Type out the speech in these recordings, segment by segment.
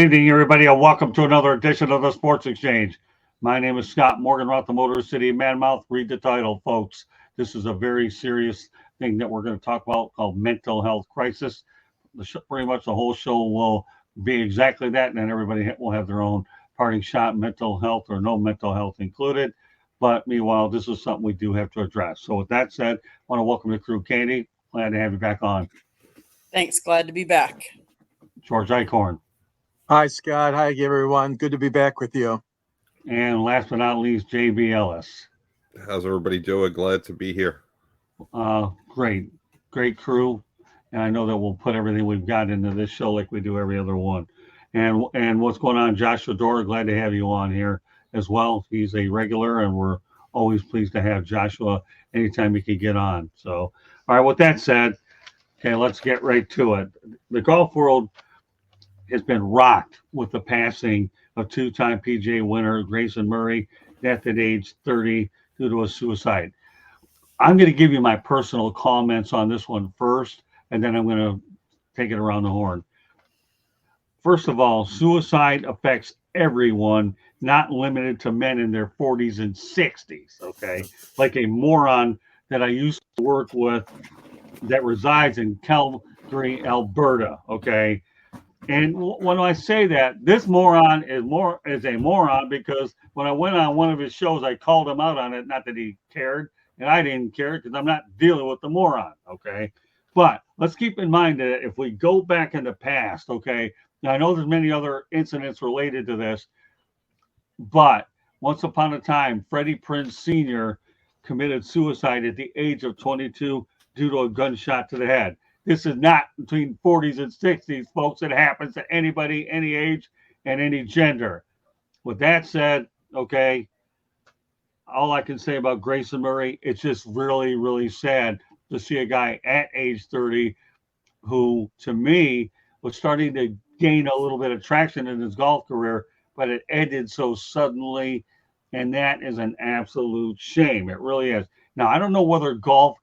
evening, everybody, and welcome to another edition of the Sports Exchange. My name is Scott Morganroth, the Motor City Manmouth. Read the title, folks. This is a very serious thing that we're going to talk about called mental health crisis. Pretty much the whole show will be exactly that, and then everybody will have their own parting shot, mental health or no mental health included. But meanwhile, this is something we do have to address. So with that said, I want to welcome the crew. Candy, glad to have you back on. Thanks, glad to be back. George Icorn. Hi, Scott. Hi, everyone. Good to be back with you. And last but not least, JB Ellis. How's everybody doing? Glad to be here. Great crew. And I know that we'll put everything we've got into this show like we do every other one. And what's going on, Joshua Dora? Glad to have you on here as well. He's a regular, and we're always pleased to have Joshua anytime he can get on. So, all right, with that said, okay, let's get right to it. The golf world has been rocked with the passing of two-time PGA winner Grayson Murray, death at age 30 due to a suicide. I'm going to give you my personal comments on this one first, and then I'm going to take it around the horn. First of all, suicide affects everyone, not limited to men in their 40s and 60s, okay? Like a moron that I used to work with that resides in Calgary, Alberta, okay? And when I say that, this moron is a moron because when I went on one of his shows, I called him out on it. Not that he cared, and I didn't care because I'm not dealing with the moron, okay? But let's keep in mind that if we go back in the past, okay, now I know there's many other incidents related to this, but once upon a time, Freddie Prinze Sr. committed suicide at the age of 22 due to a gunshot to the head. This is not between 40s and 60s, folks. It happens to anybody, any age, and any gender. With that said, okay, all I can say about Grayson Murray, it's just really, really sad to see a guy at age 30 who, to me, was starting to gain a little bit of traction in his golf career, but it ended so suddenly, and that is an absolute shame. It really is. Now, I don't know whether golf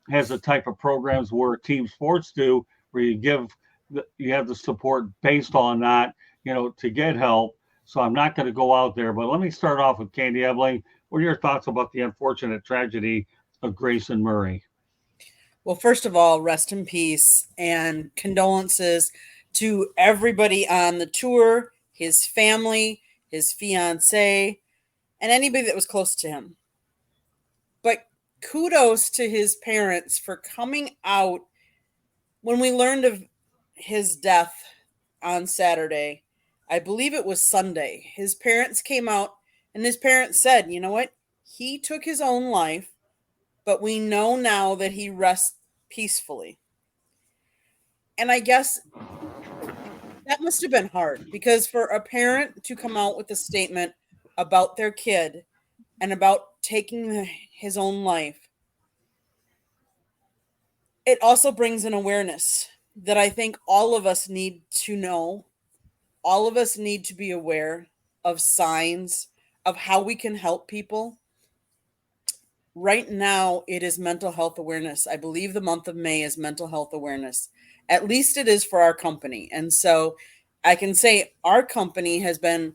has a type of programs where team sports do, where you have the support based on that, to get help. So I'm not going to go out there, but let me start off with Candy Ebling. What are your thoughts about the unfortunate tragedy of Grayson Murray? Well, first of all, rest in peace and condolences to everybody on the tour, his family, his fiance, and anybody that was close to him. But kudos to his parents for coming out when we learned of his death on Saturday. I believe it was Sunday. His parents came out and his parents said, you know what? He took his own life, but we know now that he rests peacefully. And I guess that must have been hard because for a parent to come out with a statement about their kid and about taking his own life, it also brings an awareness that I think all of us need to know. All of us need to be aware of signs of how we can help people. Right now, it is mental health awareness. I believe the month of May is mental health awareness. At least it is for our company. And so I can say our company has been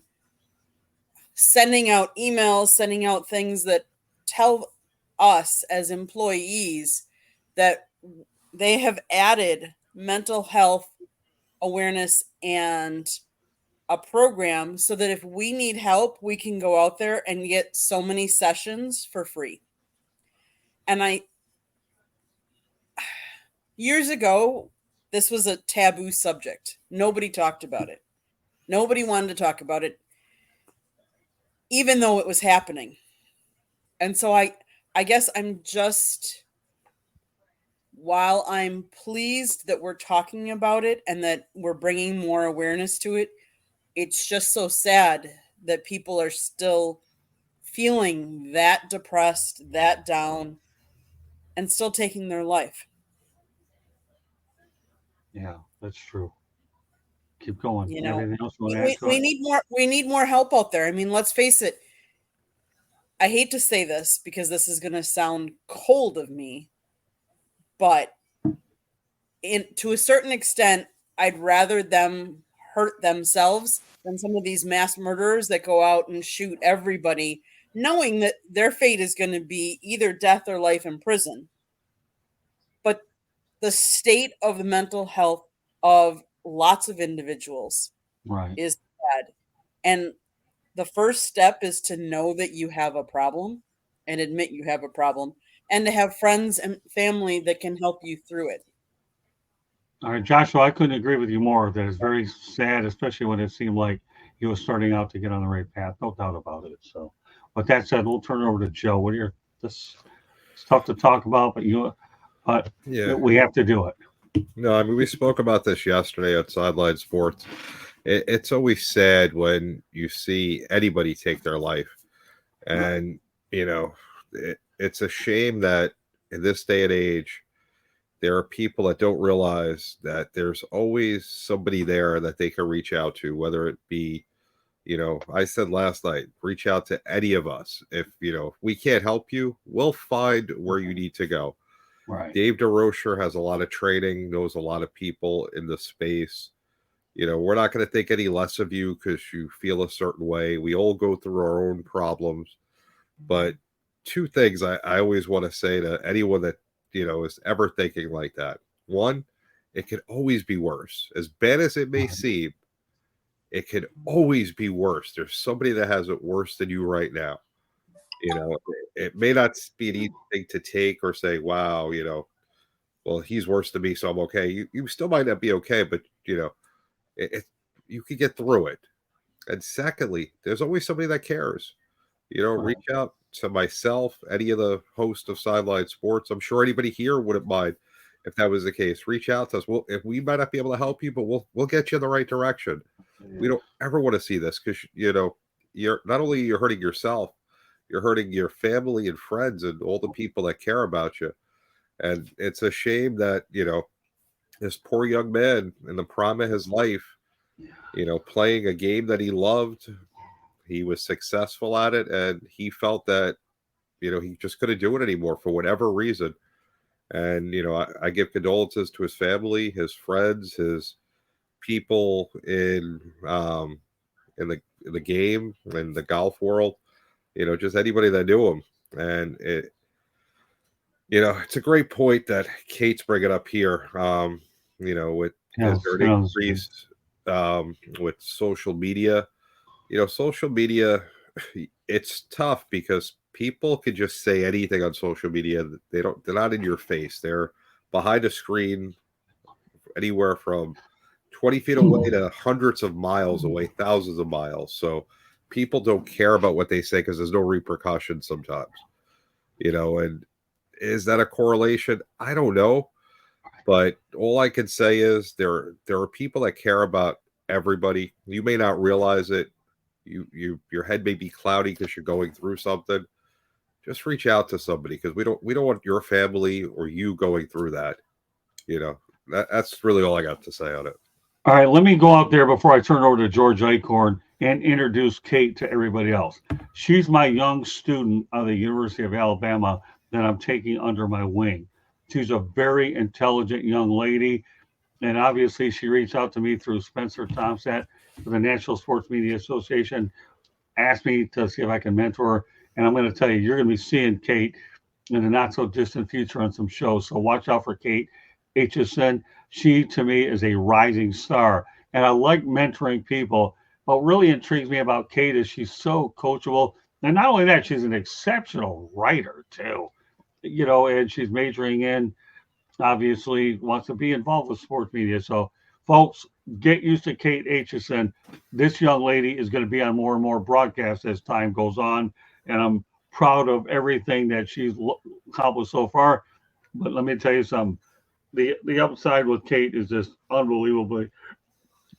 sending out emails, sending out things that tell us as employees that they have added mental health awareness and a program so that if we need help, we can go out there and get so many sessions for free. And years ago, this was a taboo subject. Nobody talked about it. Nobody wanted to talk about it, even though it was happening. And so I guess while I'm pleased that we're talking about it and that we're bringing more awareness to it, it's just so sad that people are still feeling that depressed, that down, and still taking their life. Yeah, that's true. Keep going. Everything else you want to add to it? We need more help out there. I mean, let's face it. I hate to say this because this is going to sound cold of me, but to a certain extent, I'd rather them hurt themselves than some of these mass murderers that go out and shoot everybody, knowing that their fate is going to be either death or life in prison. But the state of the mental health of lots of individuals Right. is bad. And the first step is to know that you have a problem and admit you have a problem, and to have friends and family that can help you through it. All right, Joshua, I couldn't agree with you more. That is very sad, especially when it seemed like he was starting out to get on the right path. No doubt about it. So, with that said, we'll turn it over to Joe. What are your? This it's tough to talk about, but Yeah. we have to do it. No, I mean, we spoke about this yesterday at Sideline Sports. It's always sad when you see anybody take their life. And, it's a shame that in this day and age, there are people that don't realize that there's always somebody there that they can reach out to, whether it be, I said last night, reach out to any of us. If we can't help you, we'll find where you need to go. Right. Dave DeRocher has a lot of training, knows a lot of people in the space. We're not going to think any less of you because you feel a certain way. We all go through our own problems. But two things I always want to say to anyone that, is ever thinking like that. One, it could always be worse. As bad as it may seem, it could always be worse. There's somebody that has it worse than you right now. It may not be an easy thing to take or say, wow, well, he's worse than me, so I'm okay. You still might not be okay, but, you can get through it. And secondly, there's always somebody that cares. Reach out to myself, any of the hosts of Sideline Sports. I'm sure anybody here wouldn't mind if that was the case. Reach out to us. Well, if we might not be able to help you, but we'll get you in the right direction. We don't ever want to see this because you're not only you're hurting yourself, you're hurting your family and friends and all the people that care about you. And it's a shame that this poor young man in the prime of his life, playing a game that he loved. He was successful at it, and he felt that, he just couldn't do it anymore for whatever reason. And, I give condolences to his family, his friends, his people in the game and the golf world, just anybody that knew him. And it's a great point that Kate's bringing up here, with an increase with social media. Social media, it's tough because people can just say anything on social media. They're not in your face. They're behind a screen anywhere from 20 feet away to hundreds of miles away, thousands of miles. So people don't care about what they say because there's no repercussions sometimes, and is that a correlation? I don't know. But all I can say is there are people that care about everybody. You may not realize it. Your head may be cloudy because you're going through something. Just reach out to somebody because we don't want your family or you going through that. That's really all I got to say on it. All right, let me go out there before I turn over to George Acorn and introduce Kate to everybody else. She's my young student of the University of Alabama that I'm taking under my wing. She's a very intelligent young lady, and obviously she reached out to me through Spencer Tomsat for the National Sports Media Association, asked me to see if I can mentor her, and I'm going to tell you, you're going to be seeing Kate in the not-so-distant future on some shows, so watch out for Kate HSN. She, to me, is a rising star, and I like mentoring people. What really intrigues me about Kate is she's so coachable, and not only that, she's an exceptional writer, too. And she's majoring in, obviously, wants to be involved with sports media. So, folks, get used to Kate Aitchison. This young lady is going to be on more and more broadcasts as time goes on, and I'm proud of everything that she's accomplished so far. But let me tell you something. The upside with Kate is just unbelievably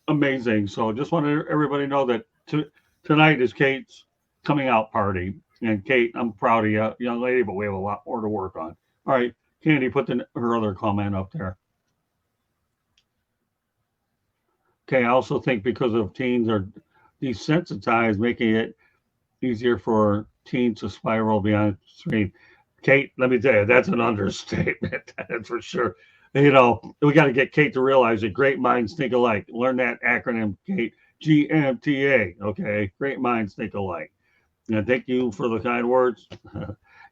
amazing. So just wanted everybody to know that tonight is Kate's coming out party. And Kate, I'm proud of you, young lady, but we have a lot more to work on. All right, Candy, put her other comment up there. Okay, I also think because of teens are desensitized, making it easier for teens to spiral beyond screen. Kate, let me tell you, that's an understatement. That's for sure. You know, we got to get Kate to realize that great minds think alike. Learn that acronym, Kate. GMTA. Okay, great minds think alike. And thank you for the kind words.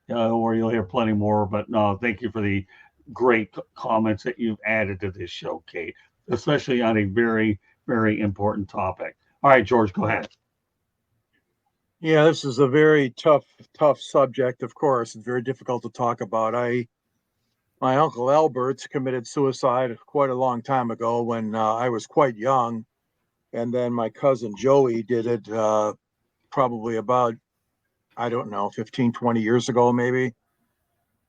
Or you'll hear plenty more. But no, thank you for the great comments that you've added to this show, Kate, especially on a very, very important topic. All right, George, go ahead. Yeah, this is a very tough subject. Of course, it's very difficult to talk about. My uncle Albert committed suicide quite a long time ago when I was quite young, and then my cousin Joey did it probably about, I don't know, 15, 20 years ago, maybe.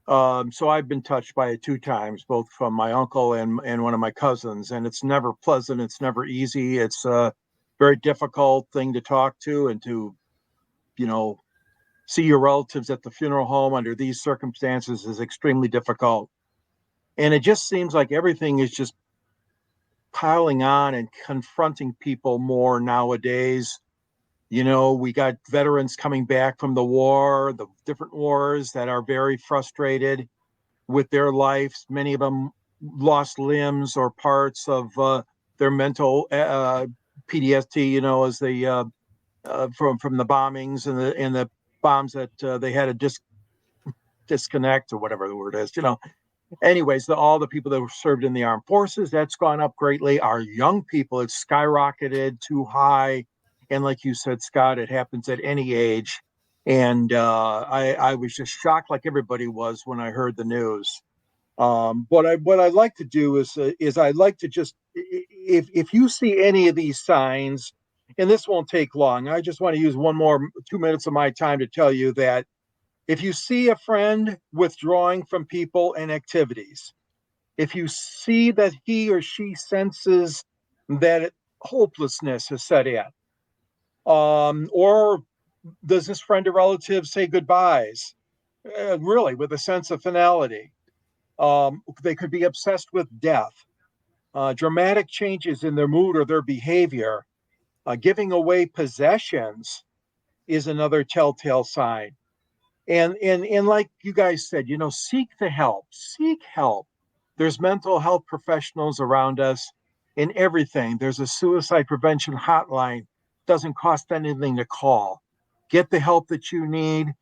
So I've been touched by it 2 times, both from my uncle and one of my cousins, and it's never pleasant. It's never easy. It's a very difficult thing to talk to and to, see your relatives at the funeral home under these circumstances is extremely difficult. And it just seems like everything is just piling on and confronting people more nowadays. We got veterans coming back from the war, the different wars, that are very frustrated with their lives. Many of them lost limbs or parts of their mental PTSD, as they from the bombings and the bombs that they had to disconnect, or whatever the word is. Anyways, all the people that were served in the armed forces, that's gone up greatly. Our young people, it's skyrocketed too high. And like you said, Scott, it happens at any age. And I was just shocked, like everybody was, when I heard the news. What I'd like to do is I'd like to just, if you see any of these signs, and this won't take long, I just want to use 2 minutes of my time to tell you that if you see a friend withdrawing from people and activities, if you see that he or she senses that hopelessness has set in, or does this friend or relative say goodbyes, really with a sense of finality? They could be obsessed with death, dramatic changes in their mood or their behavior, giving away possessions is another telltale sign. And like you guys said, seek the help. Seek help. There's mental health professionals around us in everything. There's a suicide prevention hotline. Doesn't cost anything to call. Get the help that you need.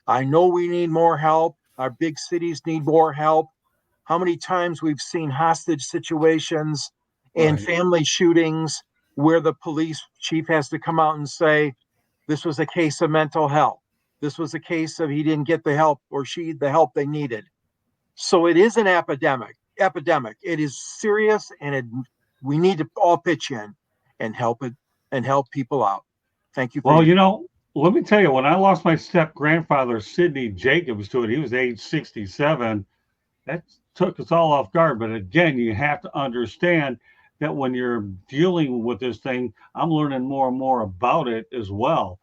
I know we need more help. Our big cities need more help. How many times we've seen hostage situations and family shootings where the police chief has to come out and say, this was a case of mental health. This was a case of he didn't get the help or she the help they needed. So it is an epidemic. It is serious, and we need to all pitch in and help people out. Thank you. Well, let me tell you, when I lost my step grandfather, Sidney Jacobs, to it, he was age 67. That took us all off guard. But again, you have to understand that when you're dealing with this thing, I'm learning more and more about it as well.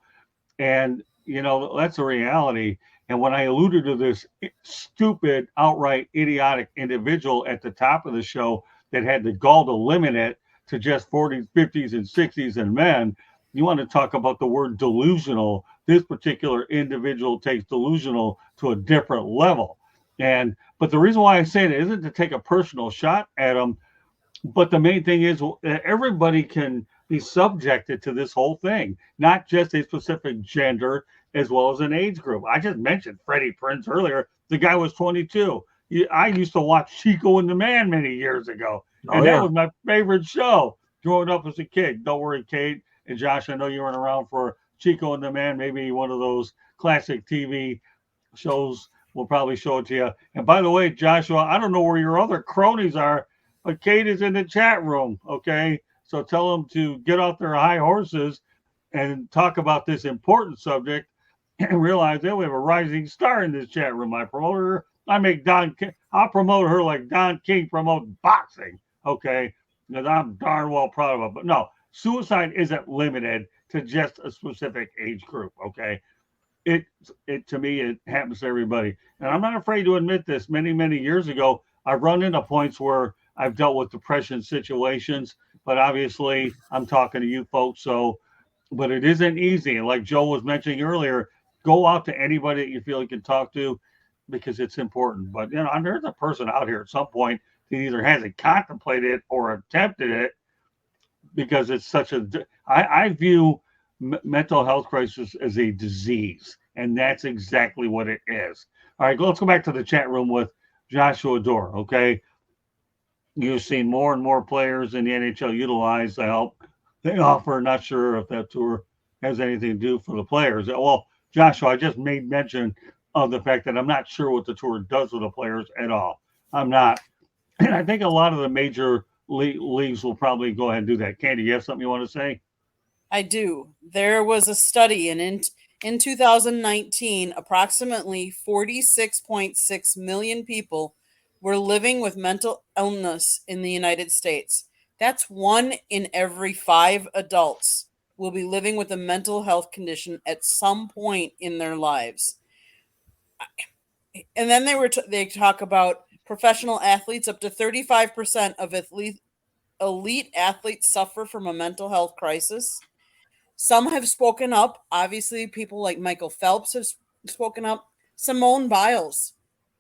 And, that's a reality. And when I alluded to this stupid, outright idiotic individual at the top of the show that had the gall to limit it to just 40s, 50s, and 60s and men, you want to talk about the word delusional. This particular individual takes delusional to a different level. But the reason why I say it isn't to take a personal shot at him, but the main thing is everybody can be subjected to this whole thing, not just a specific gender as well as an age group. I just mentioned Freddie Prinze earlier. The guy was 22. I used to watch Chico and the Man many years ago, and that was my favorite show growing up as a kid. Don't worry, Kate and Josh, I know you weren't around for Chico and the Man, maybe one of those classic TV shows. We'll probably show it to you. And by the way, Joshua, I don't know where your other cronies are, but Kate is in the chat room, okay? So tell them to get off their high horses and talk about this important subject and realize that we have a rising star in this chat room. I promote her. I'll promote her like Don King promotes boxing, okay? Because I'm darn well proud of it. But no, suicide isn't limited to just a specific age group, okay? It to me, it happens to everybody. And I'm not afraid to admit this. Many, many years ago, I've run into points where I've dealt with depression situations, but obviously I'm talking to you folks. But it isn't easy. And like Joe was mentioning earlier, go out to anybody that you feel you can talk to because it's important. But, there's a person out here at some point he either hasn't contemplated it or attempted it because it's such a. I view mental health crisis as a disease, and that's exactly what it is. All right, let's go back to the chat room with Joshua Dorr. Okay, you've seen more and more players in the NHL utilize the help they offer. Not sure if that tour has anything to do for the players. Well, Joshua, I just made mention of the fact that I'm not sure what the tour does with the players at all. I'm not. And I think a lot of the major leagues will probably go ahead and do that. Candy, you have something you want to say? I do. There was a study, and in 2019, approximately 46.6 million people were living with mental illness in the United States. That's 1 in every 5 adults will be living with a mental health condition at some point in their lives. And then they talk about professional athletes. Up to 35% of elite athletes suffer from a mental health crisis. Some have spoken up. Obviously, people like Michael Phelps have spoken up. Simone Biles,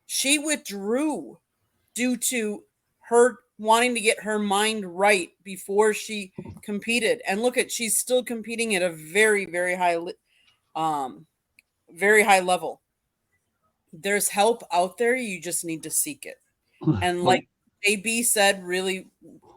she withdrew due to her wanting to get her mind right before she competed. And look at, she's still competing at a very, very high level. There's help out there. You just need to seek it. And like JB said really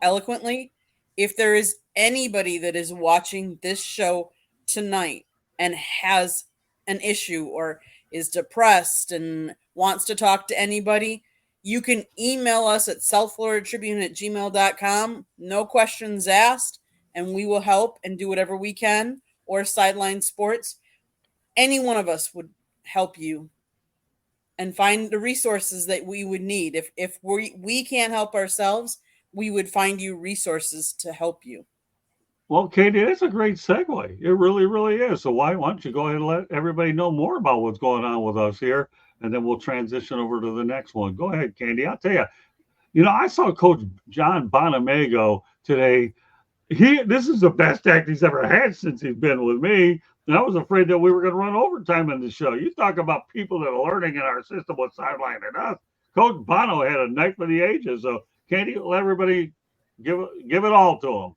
eloquently, if there is anybody that is watching this show tonight and has an issue or is depressed and wants to talk to anybody, you can email us at southfloridatribune@gmail.com. No questions asked, and we will help and do whatever we can. Or Sideline Sports. Any one of us would help you and find the resources that we would need. If we can't help ourselves, we would find you resources to help you. Well, Katie, that's a great segue. It really, really is. So why don't you go ahead and let everybody know more about what's going on with us here, and then we'll transition over to the next one. Go ahead, Candy. I'll tell you, I saw Coach John Bonamego today. This is the best act he's ever had since he's been with me. And I was afraid that we were going to run overtime in the show. You talk about people that are learning in our system what's sidelining us. Coach Bono had a night for the ages. So, Candy, let everybody give it all to him.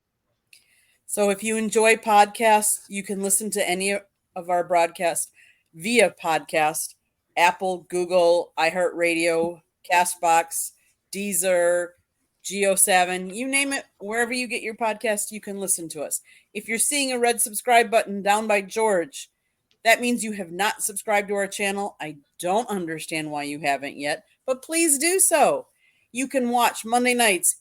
So if you enjoy podcasts, you can listen to any of our broadcasts via podcast, Apple, Google, iHeartRadio, CastBox, Deezer, Geo7, you name it. Wherever you get your podcast, you can listen to us. If you're seeing a red subscribe button down by George, that means you have not subscribed to our channel. I don't understand why you haven't yet, but please do so. You can watch Monday nights,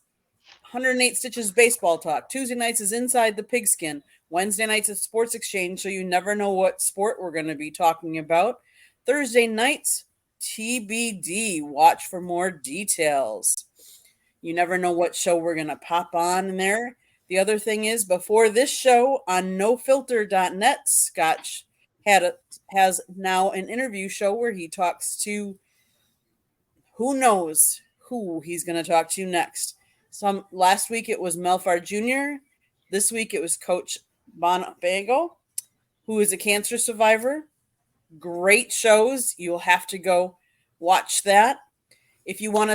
108 Stitches Baseball Talk. Tuesday nights is Inside the Pigskin. Wednesday nights is Sports Exchange, so you never know what sport we're going to be talking about. Thursday nights, TBD. Watch for more details. You never know what show we're going to pop on in there. The other thing is, before this show on nofilter.net, Scott has now an interview show where he talks to who knows who he's going to talk to next. Last week it was Melfar Jr. This week it was Coach Bonamego, who is a cancer survivor. Great shows. You'll have to go watch that. If you want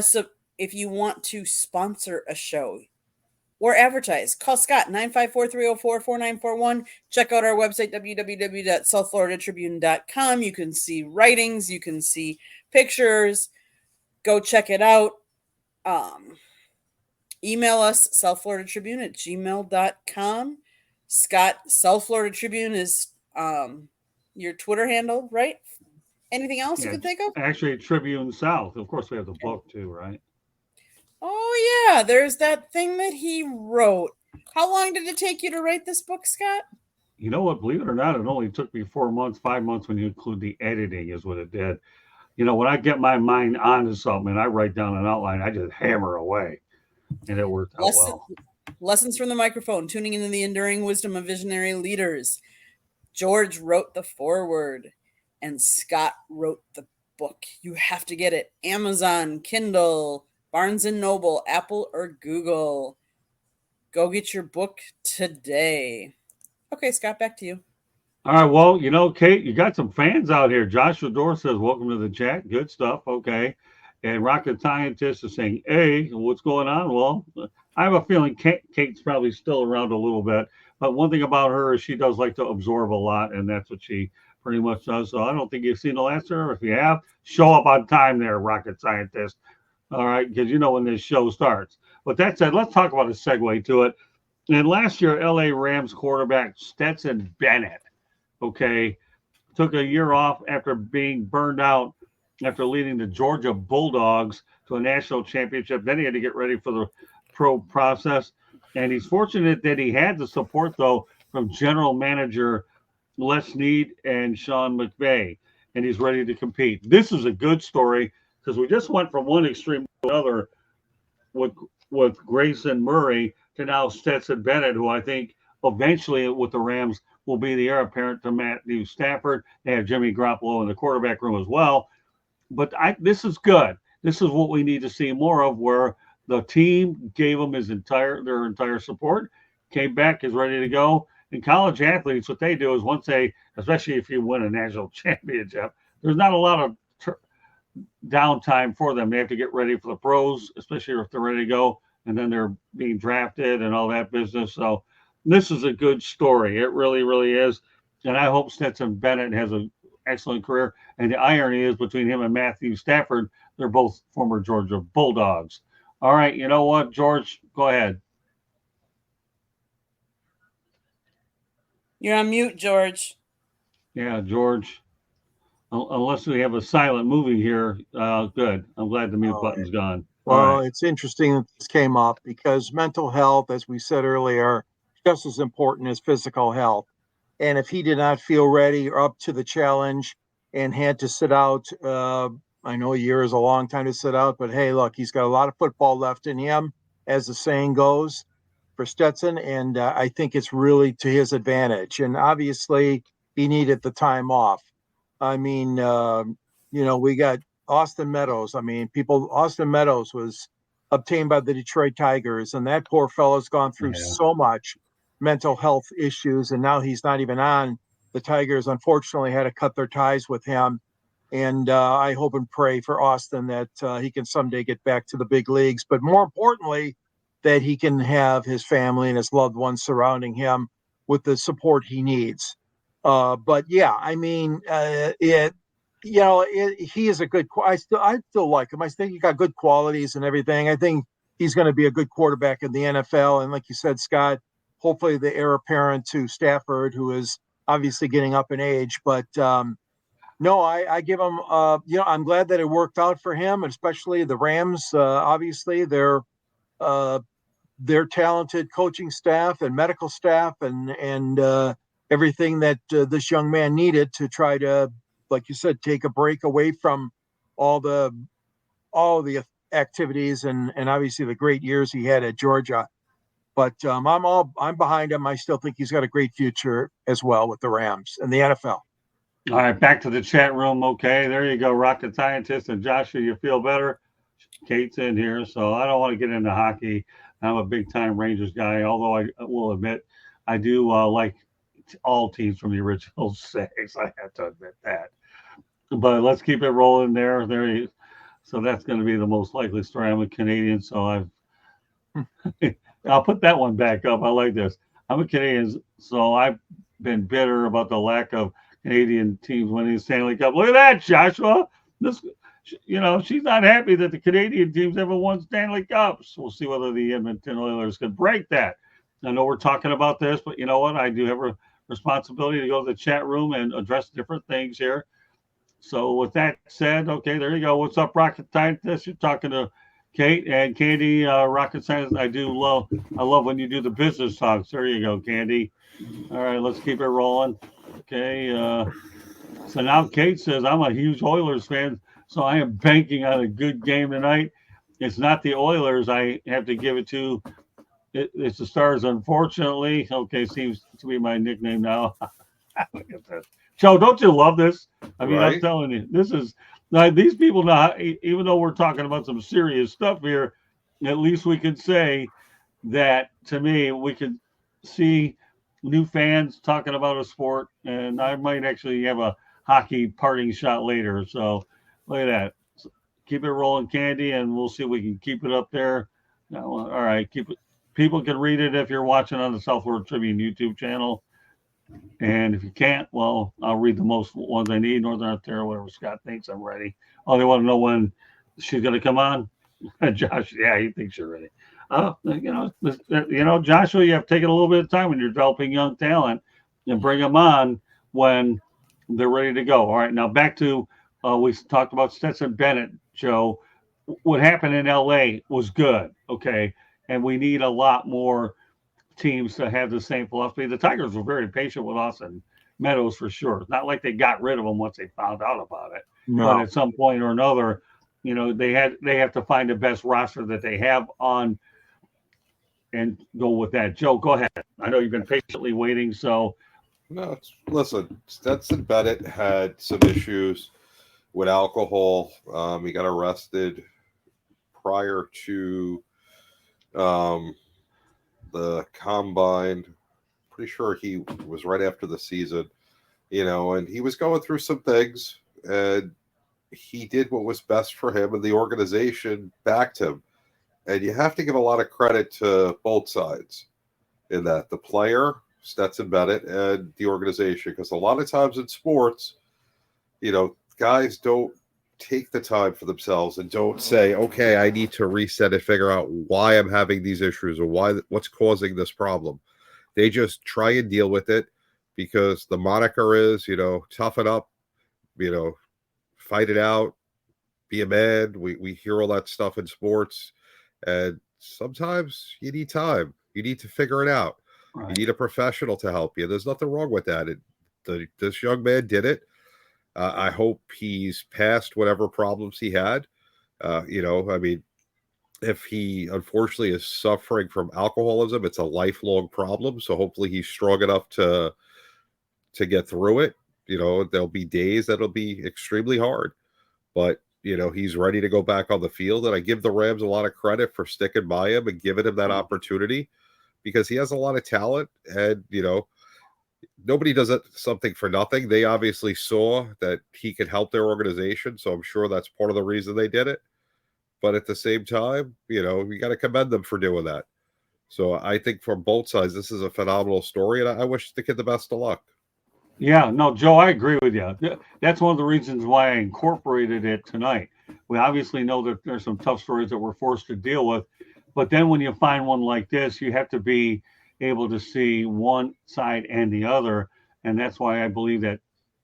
to sponsor a show or advertise, call Scott 954-304-4941. Check out our website, www.southfloridatribune.com. You can see writings, you can see pictures. Go check it out. Email us, southfloridatribune@gmail.com. Scott, South Florida Tribune is your Twitter handle, right? Anything else you can think of? Actually, Tribune South. Of course, we have the book too, right? Oh, yeah. There's that thing that he wrote. How long did it take you to write this book, Scott? You know what? Believe it or not, it only took me 4 months, 5 months when you include the editing is what it did. When I get my mind onto something and I write down an outline, I just hammer away. And it worked out well. Lessons from the microphone, tuning into the enduring wisdom of visionary leaders. George wrote the foreword and Scott wrote the book. You have to get it. Amazon, Kindle, Barnes & Noble, Apple, or Google. Go get your book today. Okay, Scott, back to you. All right. Well, Kate, you got some fans out here. Joshua Dorr says, welcome to the chat. Good stuff. Okay. And rocket scientist is saying, "Hey, what's going on?" Well, I have a feeling Kate's probably still around a little bit. But one thing about her is she does like to absorb a lot, and that's what she pretty much does. So I don't think you've seen the last of her. If you have, show up on time there, rocket scientist. All right, because you know when this show starts. With that said, let's talk about a segue to it. And last year, LA Rams quarterback Stetson Bennett, okay, took a year off after being burned out after leading the Georgia Bulldogs to a national championship. Then he had to get ready for the pro process. And he's fortunate that he had the support, though, from general manager lessnead and seanmcvay, and he's ready to compete. This is a good story because we just went from one extreme to another with Grayson-Murray to now Stetson Bennett, who I think eventually with the Rams will be the heir apparent to Matthew Stafford. They have Jimmy Garoppolo in the quarterback room as well. But this is good. This is what we need to see more of, where the team gave him their entire support, came back, is ready to go. And college athletes, what they do is once they, especially if you win a national championship, there's not a lot of downtime for them. They have to get ready for the pros, especially if they're ready to go, and then they're being drafted and all that business. So this is a good story. It really, really is. And I hope Stetson Bennett has an excellent career. And the irony is between him and Matthew Stafford, they're both former Georgia Bulldogs. All right, you know what, George? Go ahead. You're on mute, George. Yeah, George. Unless we have a silent movie here, good. I'm glad the mute button's gone. Well, it's interesting that this came up because mental health, as we said earlier, just as important as physical health. And if he did not feel ready or up to the challenge and had to sit out, I know a year is a long time to sit out, but hey, look, he's got a lot of football left in him, as the saying goes, for Stetson. And I think it's really to his advantage. And obviously, he needed the time off. I mean, we got Austin Meadows. I mean, Austin Meadows was obtained by the Detroit Tigers, and that poor fellow's gone through so much mental health issues, and now he's not even on. The Tigers, unfortunately, had to cut their ties with him. And I hope and pray for Austin that he can someday get back to the big leagues. But more importantly, that he can have his family and his loved ones surrounding him with the support he needs. But yeah, I mean, he is a good. I still like him. I think he got good qualities and everything. I think he's going to be a good quarterback in the NFL. And like you said, Scott, hopefully the heir apparent to Stafford, who is obviously getting up in age. But no, I give him. I'm glad that it worked out for him, especially the Rams. Obviously, their talented coaching staff and medical staff and everything that this young man needed to try to, like you said, take a break away from all the activities and obviously the great years he had at Georgia. But I'm behind him. I still think he's got a great future as well with the Rams and the NFL. All right, back to the chat room. Okay, there you go, rocket scientist and Joshua. You feel better? Kate's in here, so I don't want to get into hockey. I'm a big time Rangers guy, although I will admit I do like all teams from the original six. I have to admit that. But let's keep it rolling there. So that's going to be the most likely story. I'm a Canadian, so I'll put that one back up. I like this. I'm a Canadian, so I've been bitter about the lack of Canadian teams winning the Stanley Cup. Look at that, Joshua. She's not happy that the Canadian teams ever won Stanley Cups. We'll see whether the Edmonton Oilers can break that. I know we're talking about this, but you know what? I do have a responsibility to go to the chat room and address different things here. So with that said, okay, there you go. What's up, Rocket Scientist? You're talking to Kate and Candy, Rocket Scientist. I love when you do the business talks. There you go, Candy. All right, let's keep it rolling. Okay. So now Kate says, I'm a huge Oilers fan, so I am banking on a good game tonight. It's not the Oilers I have to give it to. It's the Stars, unfortunately. Okay, seems to be my nickname now. Look at this. Joe, don't you love this? I mean, right? I'm telling you, this is these people now, even though we're talking about some serious stuff here, at least we can say that, to me, we can see new fans talking about a sport, and I might actually have a hockey parting shot later. So look at that. keep it rolling, Candy, and we'll see if we can keep it up there. No, all right, keep it. People can read it if you're watching on the South Florida Tribune YouTube channel. And if you can't, well, I'll read the most ones I need. Northern Ontario, whatever Scott thinks I'm ready. Oh, they want to know when she's going to come on. Josh, yeah, he thinks you're ready. Joshua, you have to take a little bit of time when you're developing young talent and bring them on when they're ready to go. All right, now back to we talked about Stetson Bennett, Joe. What happened in LA was good, okay, and we need a lot more teams to have the same philosophy. The Tigers were very patient with us and Meadows for sure. It's not like they got rid of them once they found out about it. No. But at some point or another, they have to find the best roster that they have on and go with that. Joe, go ahead. I know you've been patiently waiting, so No, listen, Stetson Bennett had some issues with alcohol. He got arrested prior to the combine. Pretty sure he was right after the season, and he was going through some things, and he did what was best for him, and the organization backed him. And you have to give a lot of credit to both sides in that, the player, Stetson Bennett, and the organization, because a lot of times in sports, guys don't take the time for themselves and don't say, okay, I need to reset and figure out why I'm having these issues or what's causing this problem. They just try and deal with it because the moniker is, toughen up, fight it out, be a man. We hear all that stuff in sports, and sometimes you need time. You need to figure it out. Right. You need a professional to help you. There's nothing wrong with that. This young man did it. I hope he's past whatever problems he had. If he unfortunately is suffering from alcoholism, it's a lifelong problem. So hopefully he's strong enough to get through it. There'll be days that'll be extremely hard, but he's ready to go back on the field. And I give the Rams a lot of credit for sticking by him and giving him that opportunity because he has a lot of talent and, nobody does something for nothing. They obviously saw that he could help their organization. So I'm sure that's part of the reason they did it. But at the same time, you got to commend them for doing that. So I think from both sides, this is a phenomenal story. And I wish the kid the best of luck. Yeah, no, Joe, I agree with you. That's one of the reasons why I incorporated it tonight. We obviously know that there's some tough stories that we're forced to deal with. But then when you find one like this, you have to be able to see one side and the other. And that's why I believe that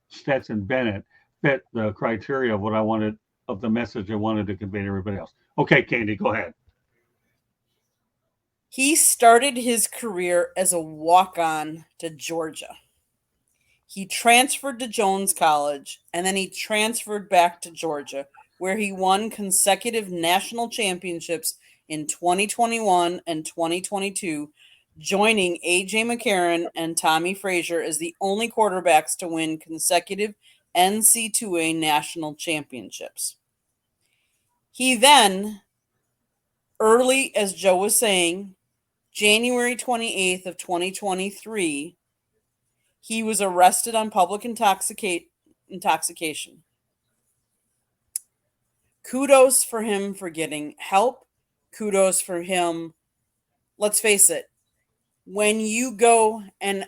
Stetson Bennett fit the criteria of what I wanted, of the message I wanted to convey to everybody else. Okay, Candy, go ahead. He started his career as a walk-on to Georgia. He transferred to Jones College, and then he transferred back to Georgia, where he won consecutive national championships in 2021 and 2022, joining A.J. McCarron and Tommy Frazier as the only quarterbacks to win consecutive NC2A national championships. He then, early, as Joe was saying, January 28th of 2023, he was arrested on public intoxication. Kudos for him for getting help. Kudos for him. Let's face it. When you go and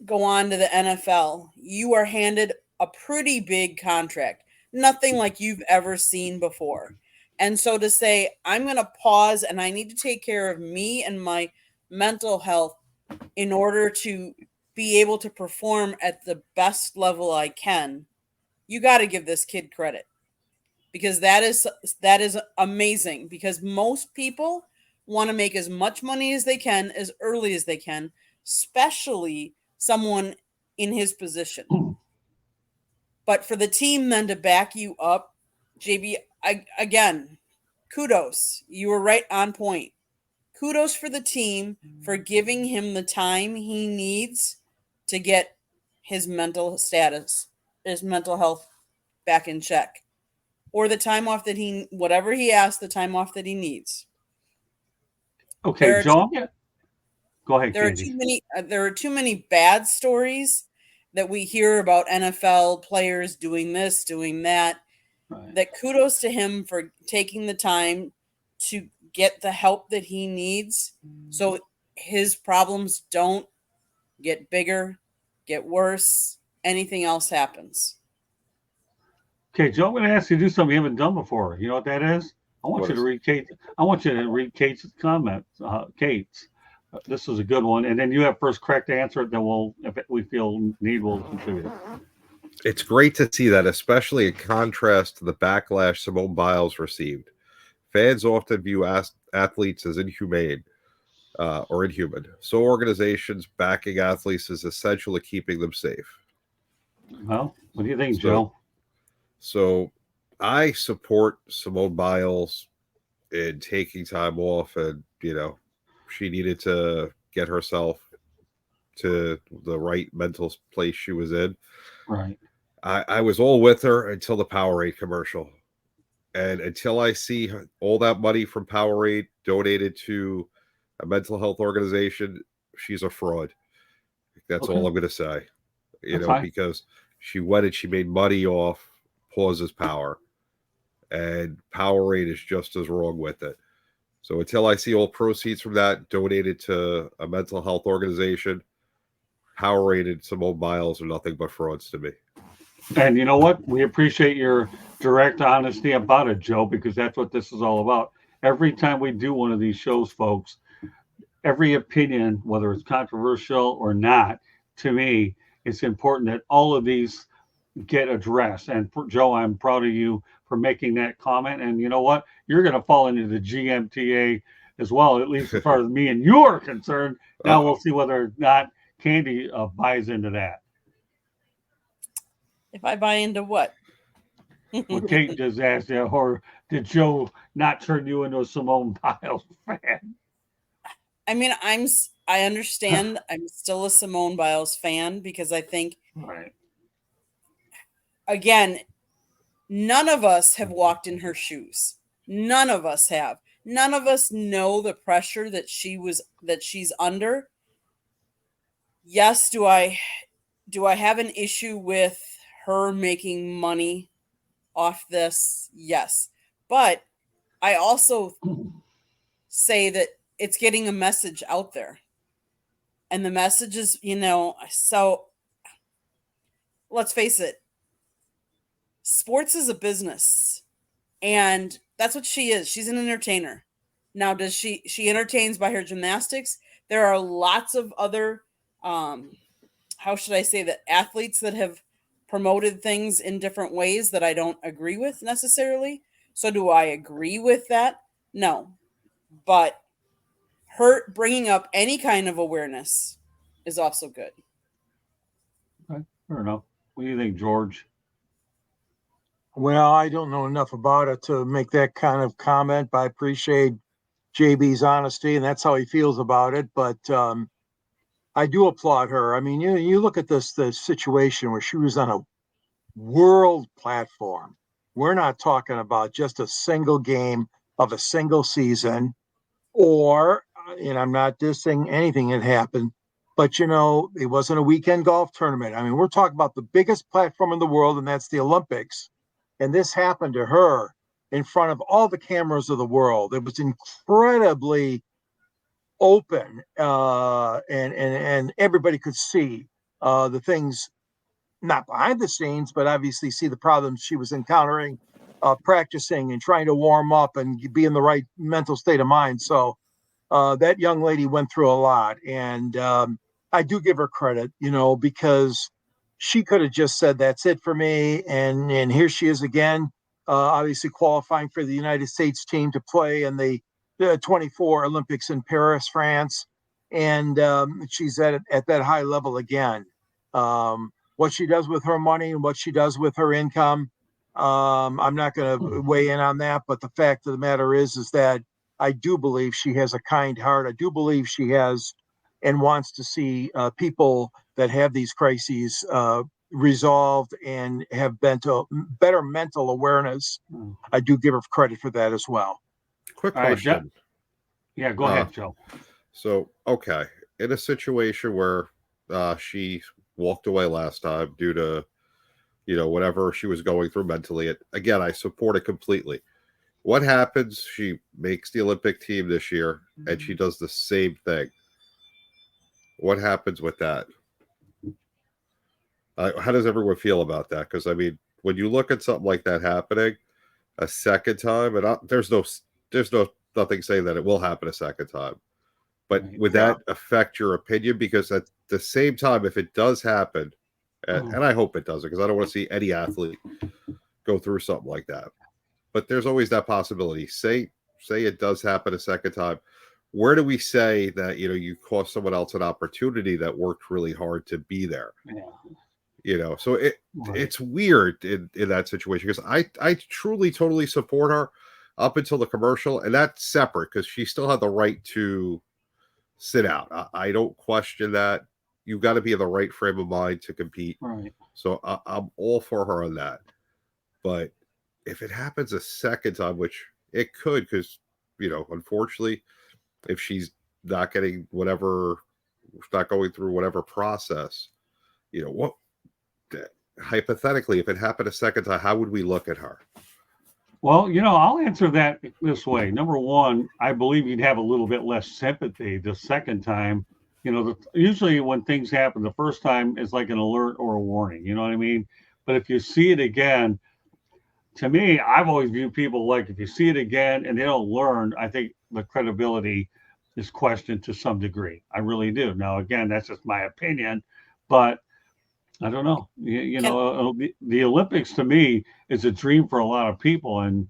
go on to the NFL, you are handed a pretty big contract. Nothing like you've ever seen before. And so to say, I'm going to pause and I need to take care of me and my mental health in order to be able to perform at the best level I can, you got to give this kid credit. Because that is amazing. Because most people want to make as much money as they can, as early as they can, especially someone in his position. But for the team then to back you up, JB, again, kudos. You were right on point. Kudos for the team for giving him the time he needs to get his mental status, his mental health back in check. Or the time off that whatever he asks, the time off that he needs. Okay, Joe. Go ahead, There are too many bad stories that we hear about NFL players doing this, doing that. Right. that kudos to him for taking the time to get the help that he needs so his problems don't get bigger, get worse, anything else happens. Okay, Joe, I'm going to ask you to do something you haven't done before. You know what that is? I want What you to is- read Kate. I want you to read Kate's comments. Kate's. This is a good one, and then you have first crack to answer it. Then we'll, if we feel need, we'll contribute. It's great to see that, especially in contrast to the backlash Simone Biles received. Fans often view athletes as inhumane or inhuman. So organizations backing athletes is essential to keeping them safe. Well, what do you think, Joe? So I support Simone Biles in taking time off, and she needed to get herself to the right mental place she was in. Right. I was all with her until the Powerade commercial. And until I see all that money from Powerade donated to a mental health organization, she's a fraud. That's all I'm going to say. Because she went and she made money off Pause's Power. And Powerade is just as wrong with it. So until I see all proceeds from that donated to a mental health organization, Powerade and Simone Biles are nothing but frauds to me. And you know what? We appreciate your direct honesty about it, Joe, because that's what this is all about. Every time we do one of these shows, folks, every opinion, whether it's controversial or not, to me, it's important that all of these get addressed. And Joe, I'm proud of you for making that comment. And you know what? You're going to fall into the GMTA as well, at least as far as me and you are concerned. Now we'll see whether or not Candy buys into that. If I buy into what? What Kate just asked you, or did Joe not turn you into a Simone Biles fan? I mean, I understand. I'm still a Simone Biles fan because I think, Right. again, none of us have walked in her shoes. None of us have. None of us know the pressure that she's under. Yes, do I have an issue with her making money off this? Yes. But I also say that it's getting a message out there. And the message is, so let's face it. Sports is a business. And that's what she is. She's an entertainer. Now, does she entertains by her gymnastics? There are lots of other how should I say that, athletes that have promoted things in different ways that I don't agree with necessarily. So do I agree with that? No. But her bringing up any kind of awareness is also good. Okay, fair enough. What do you think, George? Well, I don't know enough about it to make that kind of comment, but I appreciate JB's honesty, and that's how he feels about it. But I do applaud her. I mean, you look at the situation where she was on a world platform. We're not talking about just a single game of a single season, or, and I'm not dissing anything that happened, but it wasn't a weekend golf tournament. I mean, we're talking about the biggest platform in the world, and that's the Olympics. And this happened to her in front of all the cameras of the world. It was incredibly open, and everybody could see the things, not behind the scenes, but obviously see the problems she was encountering, practicing and trying to warm up and be in the right mental state of mind. So that young lady went through a lot, and I do give her credit, because she could have just said, that's it for me. And here she is again, obviously qualifying for the United States team to play in the 24 Olympics in Paris, France. And she's at that high level again. What she does with her money and what she does with her income, I'm not going to weigh in on that. But the fact of the matter is that I do believe she has a kind heart. I do believe she has and wants to see people that have these crises resolved and have been to better mental awareness. I do give her credit for that as well. Quick All right, question. Yeah, go ahead, Joe. So, okay, in a situation where she walked away last time due to whatever she was going through mentally. Again, I support it completely. What happens? She makes the Olympic team this year, and she does the same thing. What happens with that? How does everyone feel about that? Because, I mean, when you look at something like that happening a second time, and there's nothing saying that it will happen a second time. But would that affect your opinion? Because at the same time, if it does happen, and I hope it doesn't, because I don't want to see any athlete go through something like that. But there's always that possibility. Say it does happen a second time. Where do we say that, you cost someone else an opportunity that worked really hard to be there? Yeah. So it's weird in that situation, because I truly, totally support her up until the commercial, and that's separate because she still had the right to sit out. I don't question that. You've got to be in the right frame of mind to compete. Right. So I'm all for her on that. But if it happens a second time, which it could, because, unfortunately, if she's not getting not going through whatever process, hypothetically, if it happened a second time, how would we look at her? Well, I'll answer that this way. Number one, I believe you'd have a little bit less sympathy the second time. Usually when things happen the first time, it's like an alert or a warning. You know what I mean? But if you see it again, to me, I've always viewed people like, if you see it again and they don't learn, I think the credibility is questioned to some degree. I really do. Now, again, that's just my opinion, but I don't know. The Olympics to me is a dream for a lot of people, and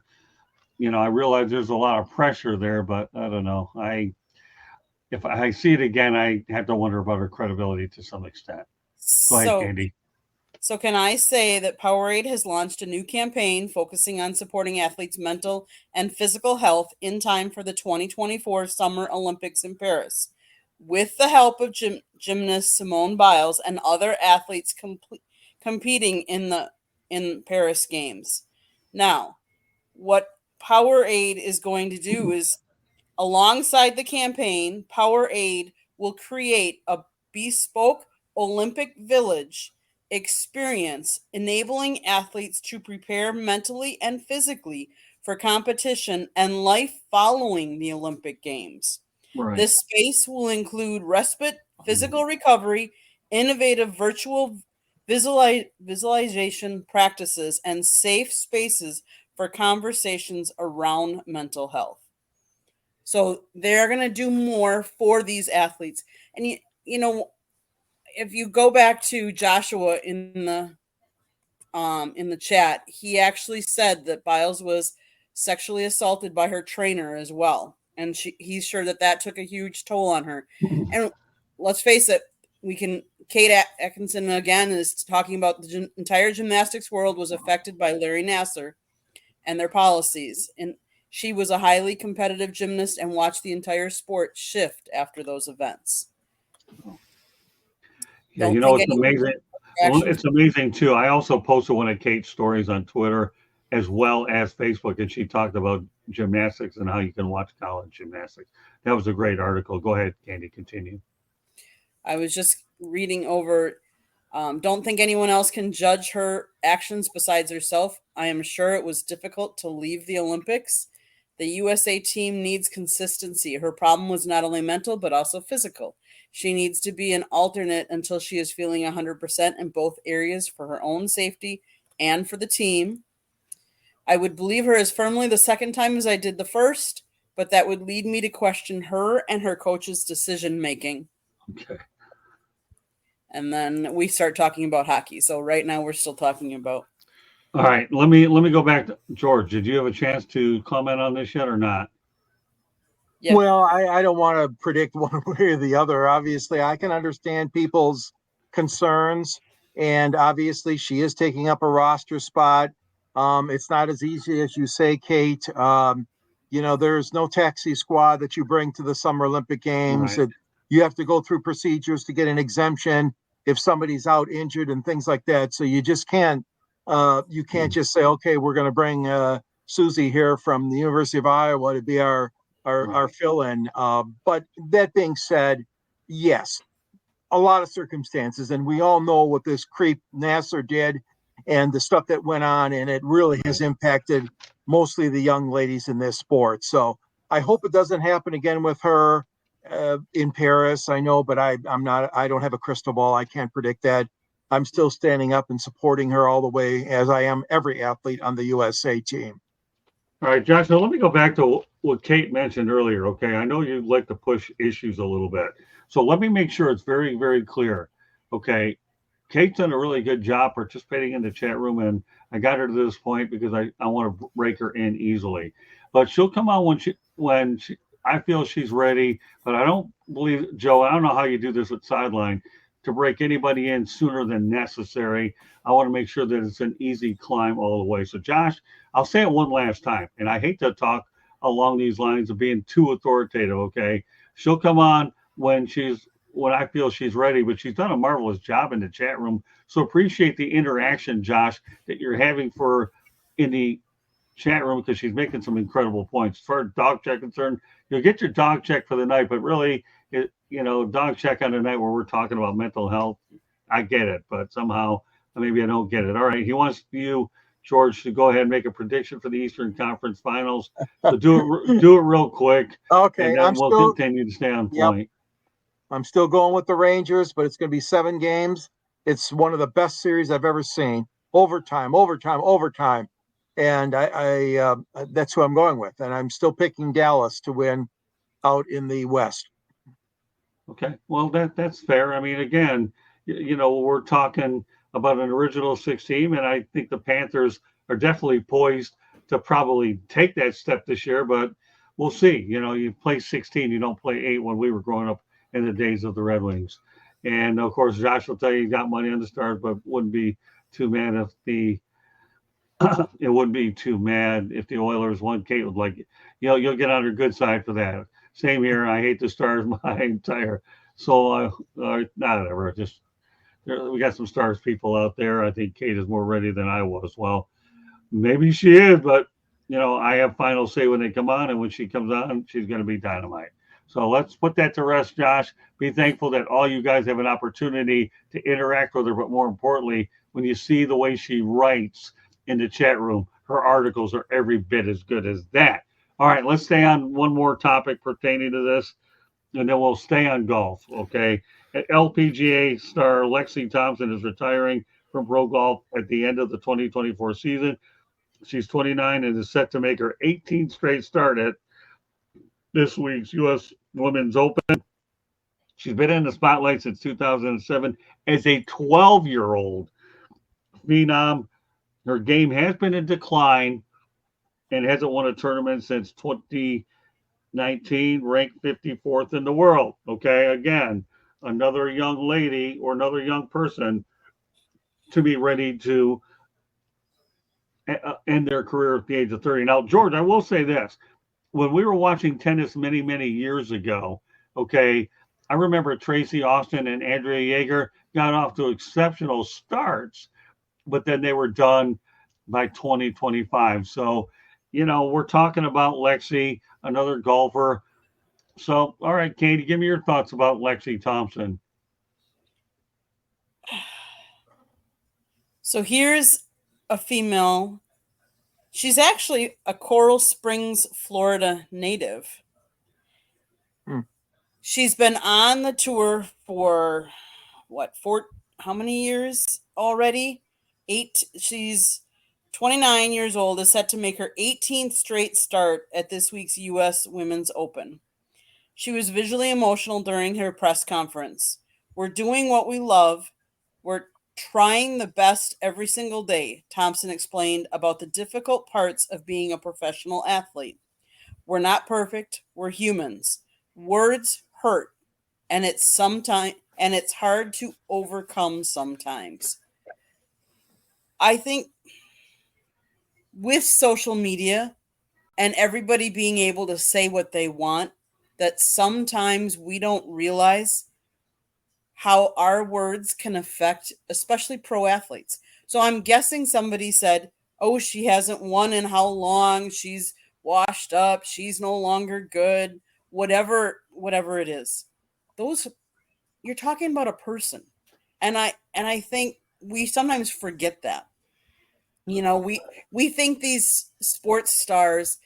I realize there's a lot of pressure there, but I don't know. If I see it again, I have to wonder about her credibility to some extent. Go ahead, Candy. So can I say that Powerade has launched a new campaign focusing on supporting athletes' mental and physical health in time for the 2024 Summer Olympics in Paris, with the help of gymnast Simonbiles and other athletes competing in Paris Games. Now, what Powerade is going to do is, alongside the campaign, Powerade will create a bespoke Olympic village experience, enabling athletes to prepare mentally and physically for competition and life following the Olympic Games. Right. This space will include respite, physical recovery, innovative virtual visualization practices, and safe spaces for conversations around mental health. So they're going to do more for these athletes. And, if you go back to Joshua in the chat, he actually said that Biles was sexually assaulted by her trainer as well. And he's sure that took a huge toll on her. And let's face it, Kate Atkinson again is talking about the entire gymnastics world was affected by Larry Nassar and their policies. And she was a highly competitive gymnast and watched the entire sport shift after those events. Yeah, it's amazing. Well, it's amazing too. I also posted one of Kate's stories on Twitter as well as Facebook, and she talked about gymnastics and how you can watch college gymnastics. That was a great article. Go ahead, Candy, continue. I was just reading over. Don't think anyone else can judge her actions besides herself. I am sure it was difficult to leave the Olympics. The USA team needs consistency. Her problem was not only mental, but also physical. She needs to be an alternate until she is feeling 100% in both areas for her own safety and for the team. I would believe her as firmly the second time as I did the first, but that would lead me to question her and her coach's decision making. Okay. And then we start talking about hockey. So right now we're still talking about. All right. Let me go back to George. Did you have a chance to comment on this yet or not? Yeah. Well, I don't want to predict one way or the other. Obviously, I can understand people's concerns, and obviously she is taking up a roster spot. It's not as easy as you say, Kate. There's no taxi squad that you bring to the Summer Olympic Games. Right. You have to go through procedures to get an exemption if somebody's out injured and things like that. So you just can't just say, okay, we're going to bring Susie here from the University of Iowa to be our fill-in. But that being said, yes, a lot of circumstances, and we all know what this creep Nassar did. and the stuff that went on, and it really has impacted mostly the young ladies in this sport. So I hope it doesn't happen again with her in Paris. I know, but I don't have a crystal ball. I can't predict that. I'm still standing up and supporting her all the way, as I am every athlete on the USA team. All right, Josh, now let me go back to what Kate mentioned earlier, okay? I know you like to push issues a little bit. So let me make sure it's very, very clear, okay? Kate's done a really good job participating in the chat room, and I got her to this point because I want to break her in easily. But she'll come on when I feel she's ready. But I don't believe, Joe, I don't know how you do this with sideline, to break anybody in sooner than necessary. I want to make sure that it's an easy climb all the way. So, Josh, I'll say it one last time, and I hate to talk along these lines of being too authoritative, okay? She'll come on when I feel she's ready, but she's done a marvelous job in the chat room. So appreciate the interaction, Josh, that you're having in the chat room, because she's making some incredible points. As far as dog check concerned, you'll get your dog check for the night, but really, dog check on the night where we're talking about mental health, I get it, but somehow maybe I don't get it. All right, he wants you, George, to go ahead and make a prediction for the Eastern Conference Finals. So do it real quick. Okay, and then we'll continue to stay on point. Yep. I'm still going with the Rangers, but it's going to be 7 games. It's one of the best series I've ever seen. Overtime. And I that's who I'm going with. And I'm still picking Dallas to win out in the West. Okay, well, that's fair. I mean, again, we're talking about an original 6 team, and I think the Panthers are definitely poised to probably take that step this year, but we'll see. You play 16, you don't play 8 when we were growing up in the days of the Red Wings. And of course, Josh will tell you he got money on the Stars, but wouldn't be too mad if it wouldn't be too mad if the Oilers won. Kate would like it. You'll get on her good side for that. Same here. I hate the Stars my entire soul. Not ever. Just we got some Stars people out there. I think Kate is more ready than I was. Well, maybe she is, but I have final say when they come on, and when she comes on, she's going to be dynamite. So let's put that to rest, Josh. Be thankful that all you guys have an opportunity to interact with her, but more importantly, when you see the way she writes in the chat room, her articles are every bit as good as that. All right, let's stay on one more topic pertaining to this, and then we'll stay on golf, okay? LPGA star lexithompson is retiring from pro golf at the end of the 2024 season. She's 29 and is set to make her 18th straight start at this week's U.S. Women's Open. She's been in the spotlight since 2007 as a 12-year-old phenom. Her game has been in decline and hasn't won a tournament since 2019, ranked 54th in the world. Okay, again, another young lady or another young person to be ready to end their career at the age of 30. Now, George, I will say this. When we were watching tennis many, many years ago, okay, I remember Tracy Austin and Andrea Jaeger got off to exceptional starts, but then they were done by 2025. So, we're talking about Lexi, another golfer. So, all right, Katie, give me your thoughts about Lexithompson. So here's a female. She's actually a Coral Springs, Florida native. She's been on the tour for how many years already? 8. She's 29 years old, is set to make her 18th straight start at this week's U.S. Women's Open. She was visually emotional during her press conference. We're doing what we love. We're trying the best every single day, Thompson explained about the difficult parts of being a professional athlete. We're not perfect. We're humans. Words hurt, and it's hard to overcome sometimes. I think with social media and everybody being able to say what they want, that sometimes we don't realize how our words can affect, especially pro athletes. So I'm guessing somebody said, oh, she hasn't won in how long, she's washed up, she's no longer good, whatever it is. You're talking about a person. And I think we sometimes forget that. You know, we think these sports stars,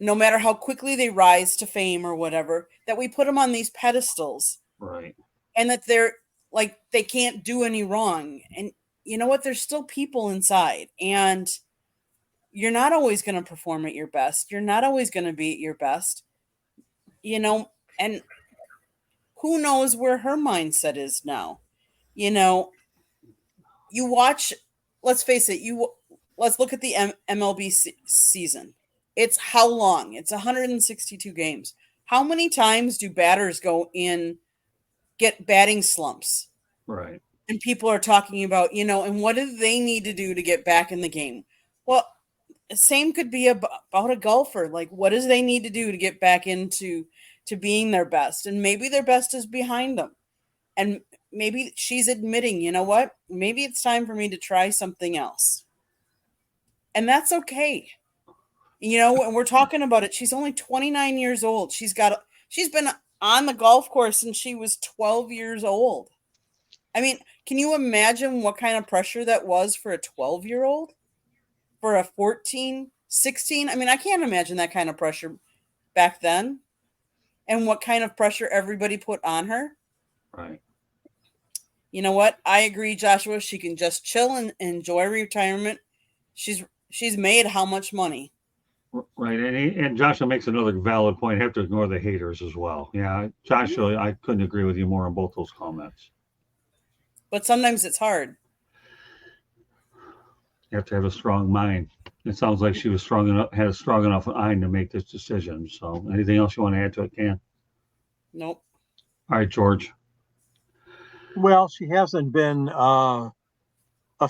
no matter how quickly they rise to fame or whatever, that we put them on these pedestals Right. and that they're like they can't do any wrong. And you know what? There's still people inside, and you're not always going to perform at your best. You're not always going to be at your best, you know, and who knows where her mindset is now. You know, you watch, let's face it, let's look at the MLB season. It's how long? It's 162 games. How many times do batters go in, get batting slumps? Right. And people are talking about, you know, and what do they need to do to get back in the game? Well, same could be about a golfer. Like, what does they need to do to get back into being their best? And maybe their best is behind them. And maybe she's admitting, you know what? Maybe it's time for me to try something else. And that's okay. You know, and we're talking about it. She's only 29 years old. She's been on the golf course since she was 12 years old. I mean, can you imagine what kind of pressure that was for a 12-year-old? For a 14, 16? I mean, I can't imagine that kind of pressure back then. And what kind of pressure everybody put on her. Right. You know what? I agree, Joshua. She can just chill and enjoy retirement. She's made how much money? Right. And Joshua makes another valid point. Have to ignore the haters as well. Yeah. Joshua, I couldn't agree with you more on both those comments. But sometimes it's hard. You have to have a strong mind. It sounds like she was had a strong enough mind to make this decision. So anything else you want to add to it, Cam? Nope. All right, George. Well, she hasn't been a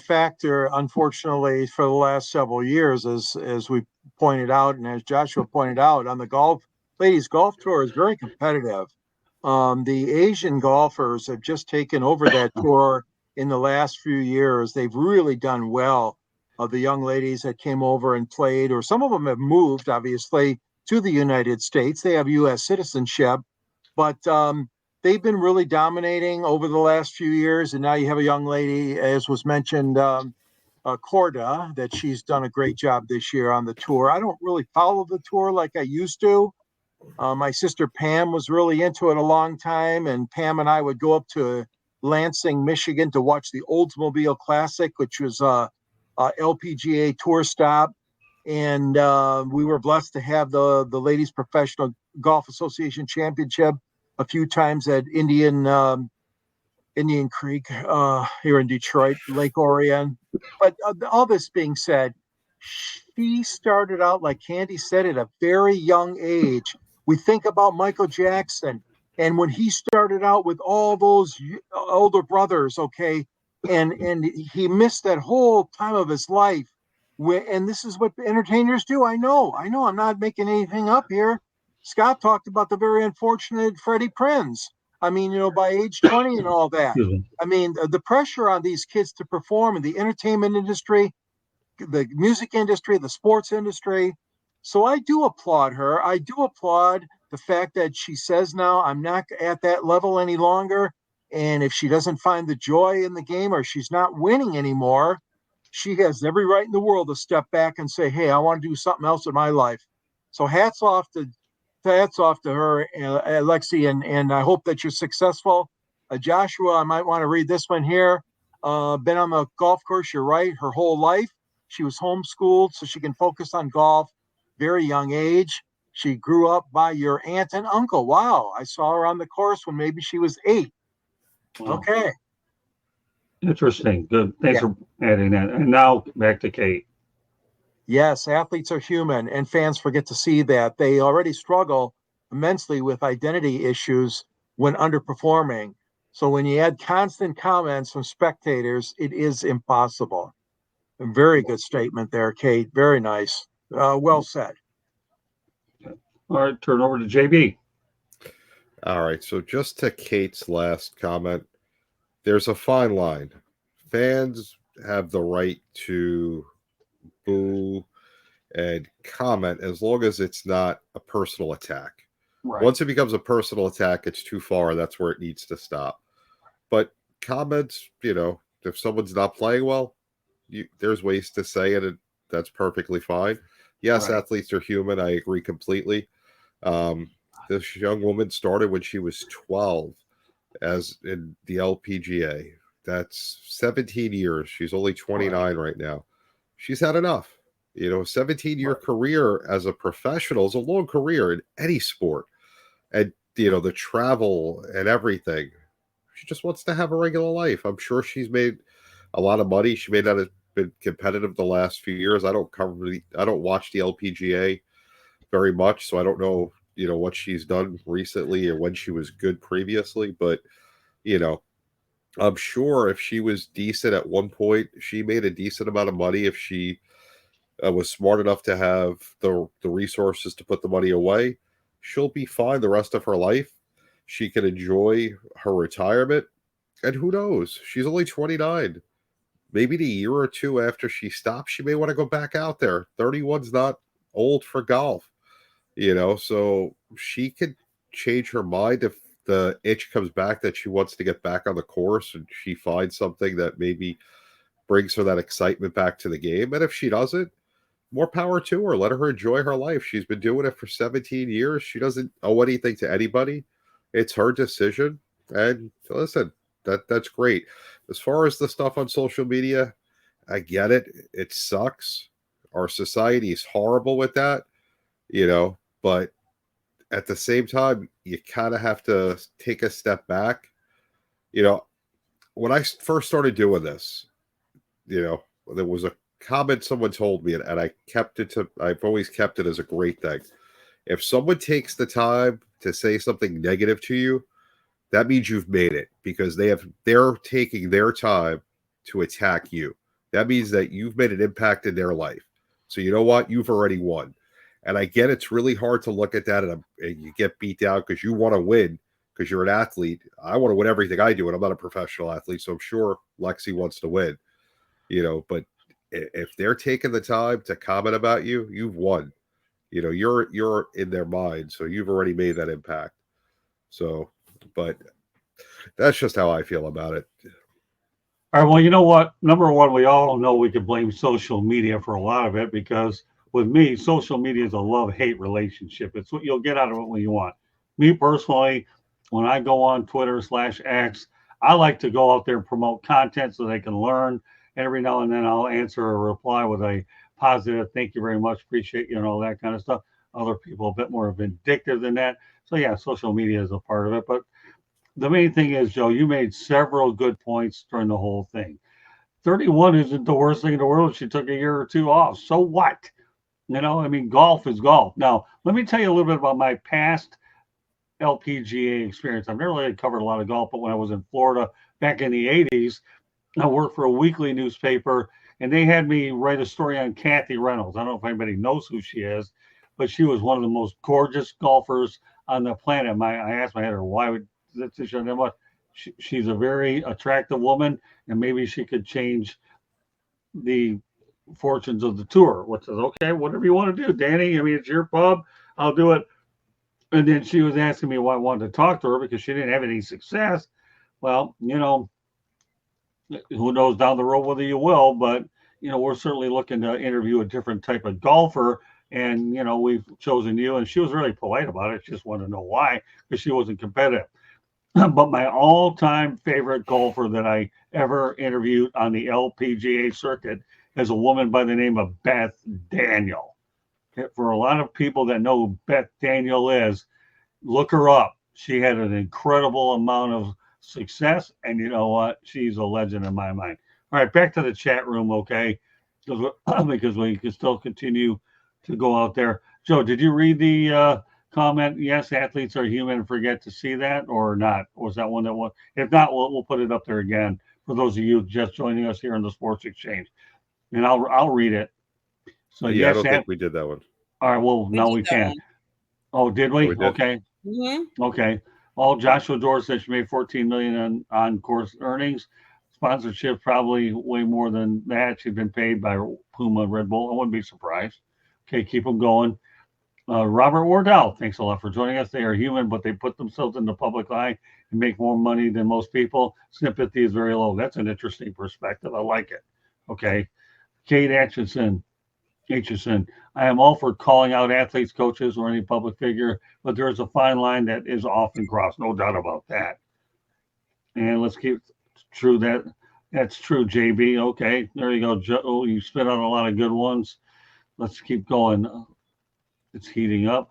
factor, unfortunately, for the last several years, as we pointed out, and as Joshua pointed out, on the ladies golf tour is very competitive. The Asian golfers have just taken over that tour in the last few years. They've really done well. The young ladies that came over and played, or some of them have moved, obviously, to the United States. They have U.S. citizenship, but they've been really dominating over the last few years. And now you have a young lady, as was mentioned, Corda, that she's done a great job this year on the tour. I don't really follow the tour like I used to. My sister Pam was really into it a long time, and Pam and I would go up to Lansing, Michigan to watch the Oldsmobile Classic, which was a LPGA tour stop. And we were blessed to have the Ladies Professional Golf Association Championship a few times at Indian Creek here in Detroit, Lake Orion. But all this being said, she started out, like Candy said, at a very young age. We think about Michael Jackson, and when he started out with all those older brothers, okay, and he missed that whole time of his life. And this is what entertainers do. I know. I'm not making anything up here. Scott talked about the very unfortunate Freddie Prinze. I mean, by age 20 and all that. I mean, the pressure on these kids to perform in the entertainment industry, the music industry, the sports industry. So I do applaud her. I do applaud the fact that she says now, I'm not at that level any longer. And if she doesn't find the joy in the game, or she's not winning anymore, she has every right in the world to step back and say, hey, I want to do something else in my life. So hats off to her, Lexi, and I hope that you're successful. Joshua, I might want to read this one here. Been on the golf course, you're right, her whole life. She was homeschooled so she can focus on golf. Very young age. She grew up by your aunt and uncle. Wow, I saw her on the course when maybe she was 8. Wow. Okay. Interesting. Good. Thanks for adding that. And now back to Kate. Yes, athletes are human, and fans forget to see that. They already struggle immensely with identity issues when underperforming. So when you add constant comments from spectators, it is impossible. A very good statement there, Kate. Very nice. Well said. All right, turn over to JB. All right, so just to Kate's last comment, there's a fine line. Fans have the right to boo and comment as long as it's not a personal attack. Right. Once it becomes a personal attack, it's too far. That's where it needs to stop. But comments, if someone's not playing well, there's ways to say it, and that's perfectly fine. Yes, Right. athletes are human. I agree completely. This young woman started when she was 12 as in the LPGA. That's 17 years. She's only 29 right now. She's had enough. You know, 17-year career as a professional is a long career in any sport. And, you know, the travel and everything. She just wants to have a regular life. I'm sure she's made a lot of money. She may not have been competitive the last few years. I don't watch the LPGA very much, so I don't know, you know, what she's done recently or when she was good previously. But, you know, I'm sure if she was decent at one point, she made a decent amount of money if she was smart enough to have the resources to put the money away. She'll be fine the rest of her life. She can enjoy her retirement. And who knows? She's only 29. Maybe a year or two after she stops, she may want to go back out there. 31's not old for golf, you know, so she could change her mind if the itch comes back that she wants to get back on the course and she finds something that maybe brings her that excitement back to the game. And if she doesn't, more power to her. Let her enjoy her life. She's been doing it for 17 years. She doesn't owe anything to anybody. It's her decision. And listen, that's great. As far as the stuff on social media, I get it. It sucks. Our society is horrible with that, you know, but at the same time, you kind of have to take a step back. You know, when I first started doing this, you know, there was a comment someone told me, and I've always kept it as a great thing. If someone takes the time to say something negative to you, that means you've made it, because they're taking their time to attack you. That means that you've made an impact in their life. So you know what? You've already won. And I get it's really hard to look at that and you get beat down because you want to win, because you're an athlete. I want to win everything I do, and I'm not a professional athlete, so I'm sure Lexi wants to win. You know, but if they're taking the time to comment about you, you've won. You know, you're in their mind, so you've already made that impact. So, but that's just how I feel about it. All right. Well, you know what? Number one, we all know we can blame social media for a lot of it, because with me, social media is a love-hate relationship. It's what you'll get out of it when you want. Me personally, when I go on Twitter/X, I like to go out there and promote content so they can learn. Every now and then I'll answer a reply with a positive, thank you very much, appreciate you, and all that kind of stuff. Other people a bit more vindictive than that. So yeah, social media is a part of it. But the main thing is, Joe, you made several good points during the whole thing. 31 isn't the worst thing in the world if she took a year or two off. So what? You know, I mean, golf is golf. Now, let me tell you a little bit about my past LPGA experience. I've never really covered a lot of golf, but when I was in Florida back in the 80s, I worked for a weekly newspaper, and they had me write a story on Kathy Reynolds. I don't know if anybody knows who she is, but she was one of the most gorgeous golfers on the planet. I asked my editor, why would she's a very attractive woman, and maybe she could change the fortunes of the tour. Which is okay, whatever you want to do, Danny. I mean, it's your pub. I'll do it. And then she was asking me why I wanted to talk to her, because she didn't have any success. Well, you know, who knows down the road whether you will, but you know, we're certainly looking to interview a different type of golfer. And you know, we've chosen you, and she was really polite about it. She just wanted to know why, because she wasn't competitive. But my all-time favorite golfer that I ever interviewed on the LPGA circuit is a woman by the name of Beth Daniel. For a lot of people that know who Beth Daniel is, look her up. She had an incredible amount of success, and you know what? She's a legend in my mind. All right, back to the chat room, okay? Because we can still continue to go out there. Joe, did you read the comment? Yes, athletes are human and forget to see that, or not? Or was that one that was? If not, we'll put it up there again for those of you just joining us here on the Sports Exchange, and I'll read it. So yeah, yes, I don't think we did that one. All right, well now we can. One. Oh, did we? Oh, we did. Okay. Mm-hmm. Okay. Joshua Dorsett made $14 million on course earnings. Sponsorship probably way more than that. She's been paid by Puma, Red Bull. I wouldn't be surprised. Okay, keep them going. Robert Wardell, thanks a lot for joining us. They are human, but they put themselves in the public eye and make more money than most people. Sympathy is very low. That's an interesting perspective. I like it. Okay. Kate Atchison. I am all for calling out athletes, coaches, or any public figure, but there is a fine line that is often crossed. No doubt about that. And let's keep true that. That's true, JB. Okay, there you go. Joe, you spit out a lot of good ones. Let's keep going. It's heating up.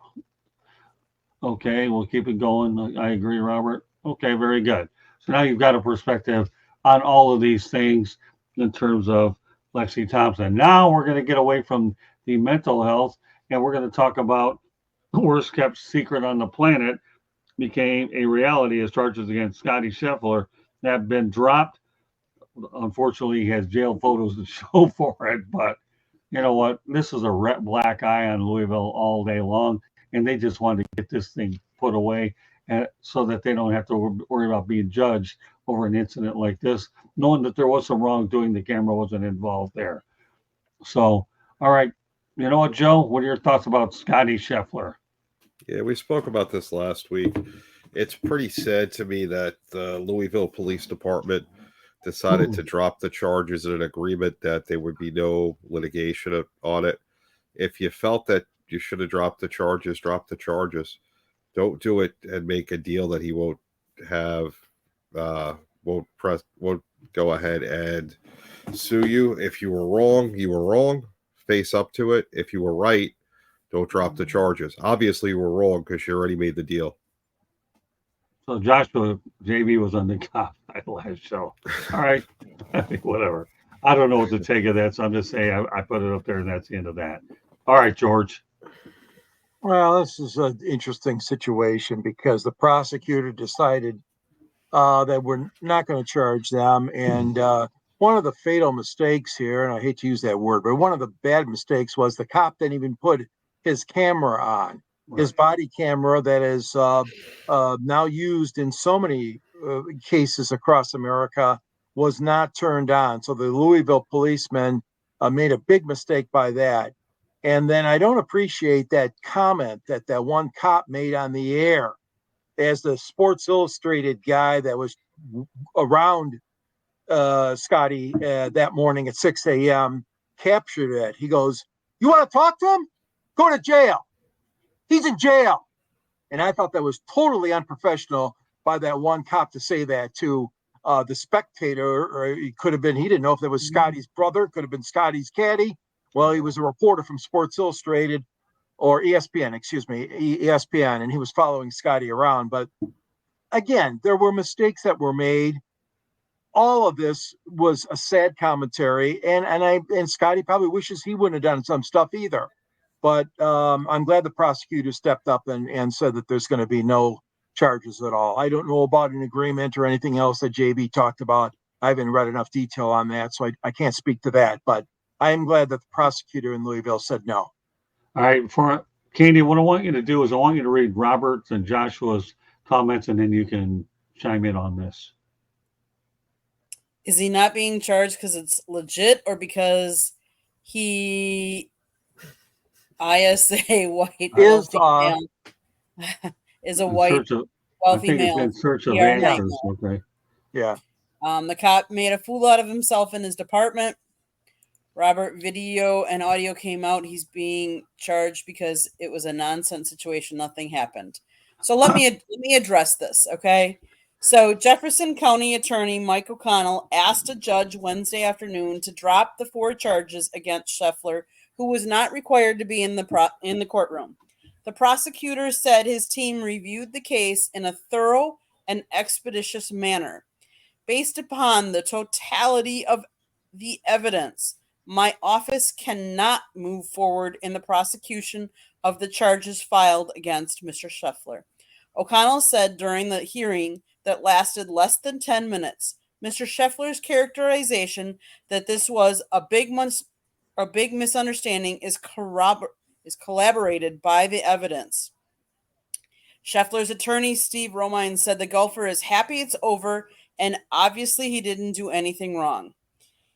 Okay, we'll keep it going. I agree, Robert. Okay, very good. So now you've got a perspective on all of these things in terms of Lexi Thompson. Now we're going to get away from the mental health and we're going to talk about the worst kept secret on the planet became a reality as charges against Scottiescheffler have been dropped. Unfortunately, he has jail photos to show for it, but you know what? This is a black eye on Louisville all day long, and they just wanted to get this thing put away so that they don't have to worry about being judged over an incident like this, knowing that there was some wrongdoing, the camera wasn't involved there. So, all right. You know what, Joe? What are your thoughts about Scottiescheffler? Yeah, we spoke about this last week. It's pretty sad to me that the Louisville Police Department decided to drop the charges in an agreement that there would be no litigation on it. If you felt that you should have dropped the charges, drop the charges. Don't do it and make a deal that he won't have, won't go ahead and sue you. If you were wrong, you were wrong. Face up to it. If you were right, don't drop the charges. Obviously, you were wrong because you already made the deal. So Joshua JB was on the cop last show. All right, whatever. I don't know what to take of that, so I'm just saying I put it up there, and that's the end of that. All right, George. Well, this is an interesting situation because the prosecutor decided that we're not going to charge them. And one of the fatal mistakes here, and I hate to use that word, but one of the bad mistakes was the cop didn't even put his camera on. His body camera that is now used in so many cases across America was not turned on. So the Louisville policemen made a big mistake by that. And then I don't appreciate that comment that one cop made on the air as the Sports Illustrated guy that was around Scottie that morning at 6 a.m. captured it. He goes, "You want to talk to him? Go to jail. He's in jail." And I thought that was totally unprofessional by that one cop to say that to the spectator. Or he could have been, he didn't know if that was Scottie's brother, could have been Scottie's caddy. Well, he was a reporter from Sports Illustrated or ESPN, ESPN, and he was following Scottie around. But again, there were mistakes that were made. All of this was a sad commentary, and Scottie probably wishes he wouldn't have done some stuff either. But I'm glad the prosecutor stepped up and said that there's going to be no charges at all. I don't know about an agreement or anything else that JB talked about. I haven't read enough detail on that, so I can't speak to that. But I am glad that the prosecutor in Louisville said no. All right, for Candy, what I want you to do is I want you to read Robert's and Joshua's comments, and then you can chime in on this. Is he not being charged because it's legit or because he ISA white Is male is a white wealthy male? In search of Yeah, answers. Okay. Yeah. The cop made a fool out of himself in his department. Robert, video and audio came out. He's being charged because it was a nonsense situation. Nothing happened. So let me address this, okay? So Jefferson County Attorney Mike O'Connell asked a judge Wednesday afternoon to drop the 4 charges against Scheffler, who was not required to be in the courtroom. The prosecutor said his team reviewed the case in a thorough and expeditious manner. Based upon the totality of the evidence, my office cannot move forward in the prosecution of the charges filed against Mr. Scheffler. O'Connell said during the hearing that lasted less than 10 minutes, Mr. Scheffler's characterization that this was a big misunderstanding is corroborated by the evidence. Scheffler's attorney, Steve Romine, said the golfer is happy it's over, and obviously he didn't do anything wrong.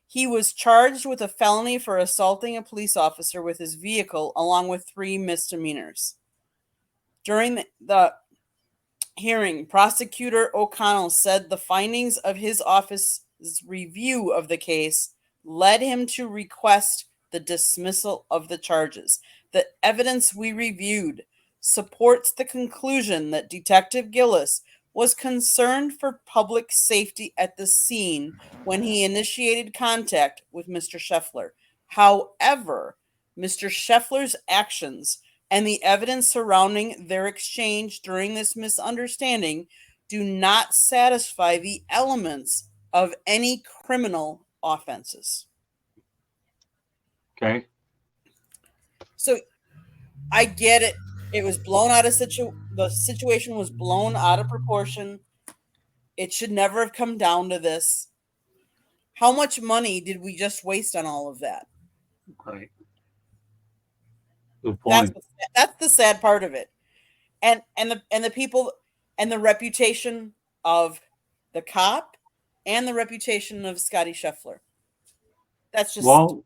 He was charged with a felony for assaulting a police officer with his vehicle, along with 3 misdemeanors. During the hearing, Prosecutor O'Connell said the findings of his office's review of the case led him to request the dismissal of the charges. The evidence we reviewed supports the conclusion that Detective Gillis was concerned for public safety at the scene when he initiated contact with Mr. Scheffler. However, Mr. Scheffler's actions and the evidence surrounding their exchange during this misunderstanding do not satisfy the elements of any criminal offenses. Okay. So I get it. It was blown out of the situation was blown out of proportion. It should never have come down to this. How much money did we just waste on all of that? Right. Good point. That's the sad part of it. And the people and the reputation of the cop and the reputation of Scottiescheffler. That's just Well,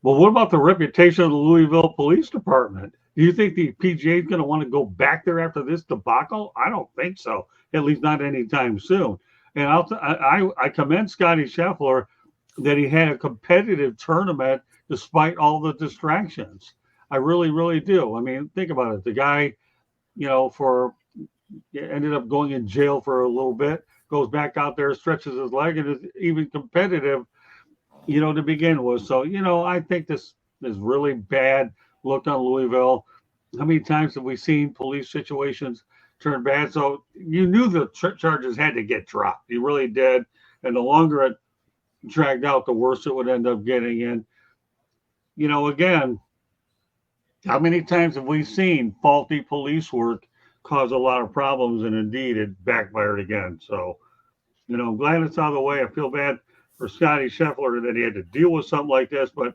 what about the reputation of the Louisville Police Department? Do you think the PGA is going to want to go back there after this debacle? I don't think so. At least not anytime soon. And I commend Scottiescheffler that he had a competitive tournament despite all the distractions. I really, really do. I mean, think about it. The guy, ended up going in jail for a little bit, goes back out there, stretches his leg, and is even competitive, to begin with. So, I think this is really bad look on Louisville. How many times have we seen police situations turn bad? So you knew the charges had to get dropped. You really did. And the longer it dragged out, the worse it would end up getting. And, again, how many times have we seen faulty police work cause a lot of problems? And indeed, it backfired again. So, I'm glad it's out of the way. I feel bad for Scottiescheffler that he had to deal with something like this, but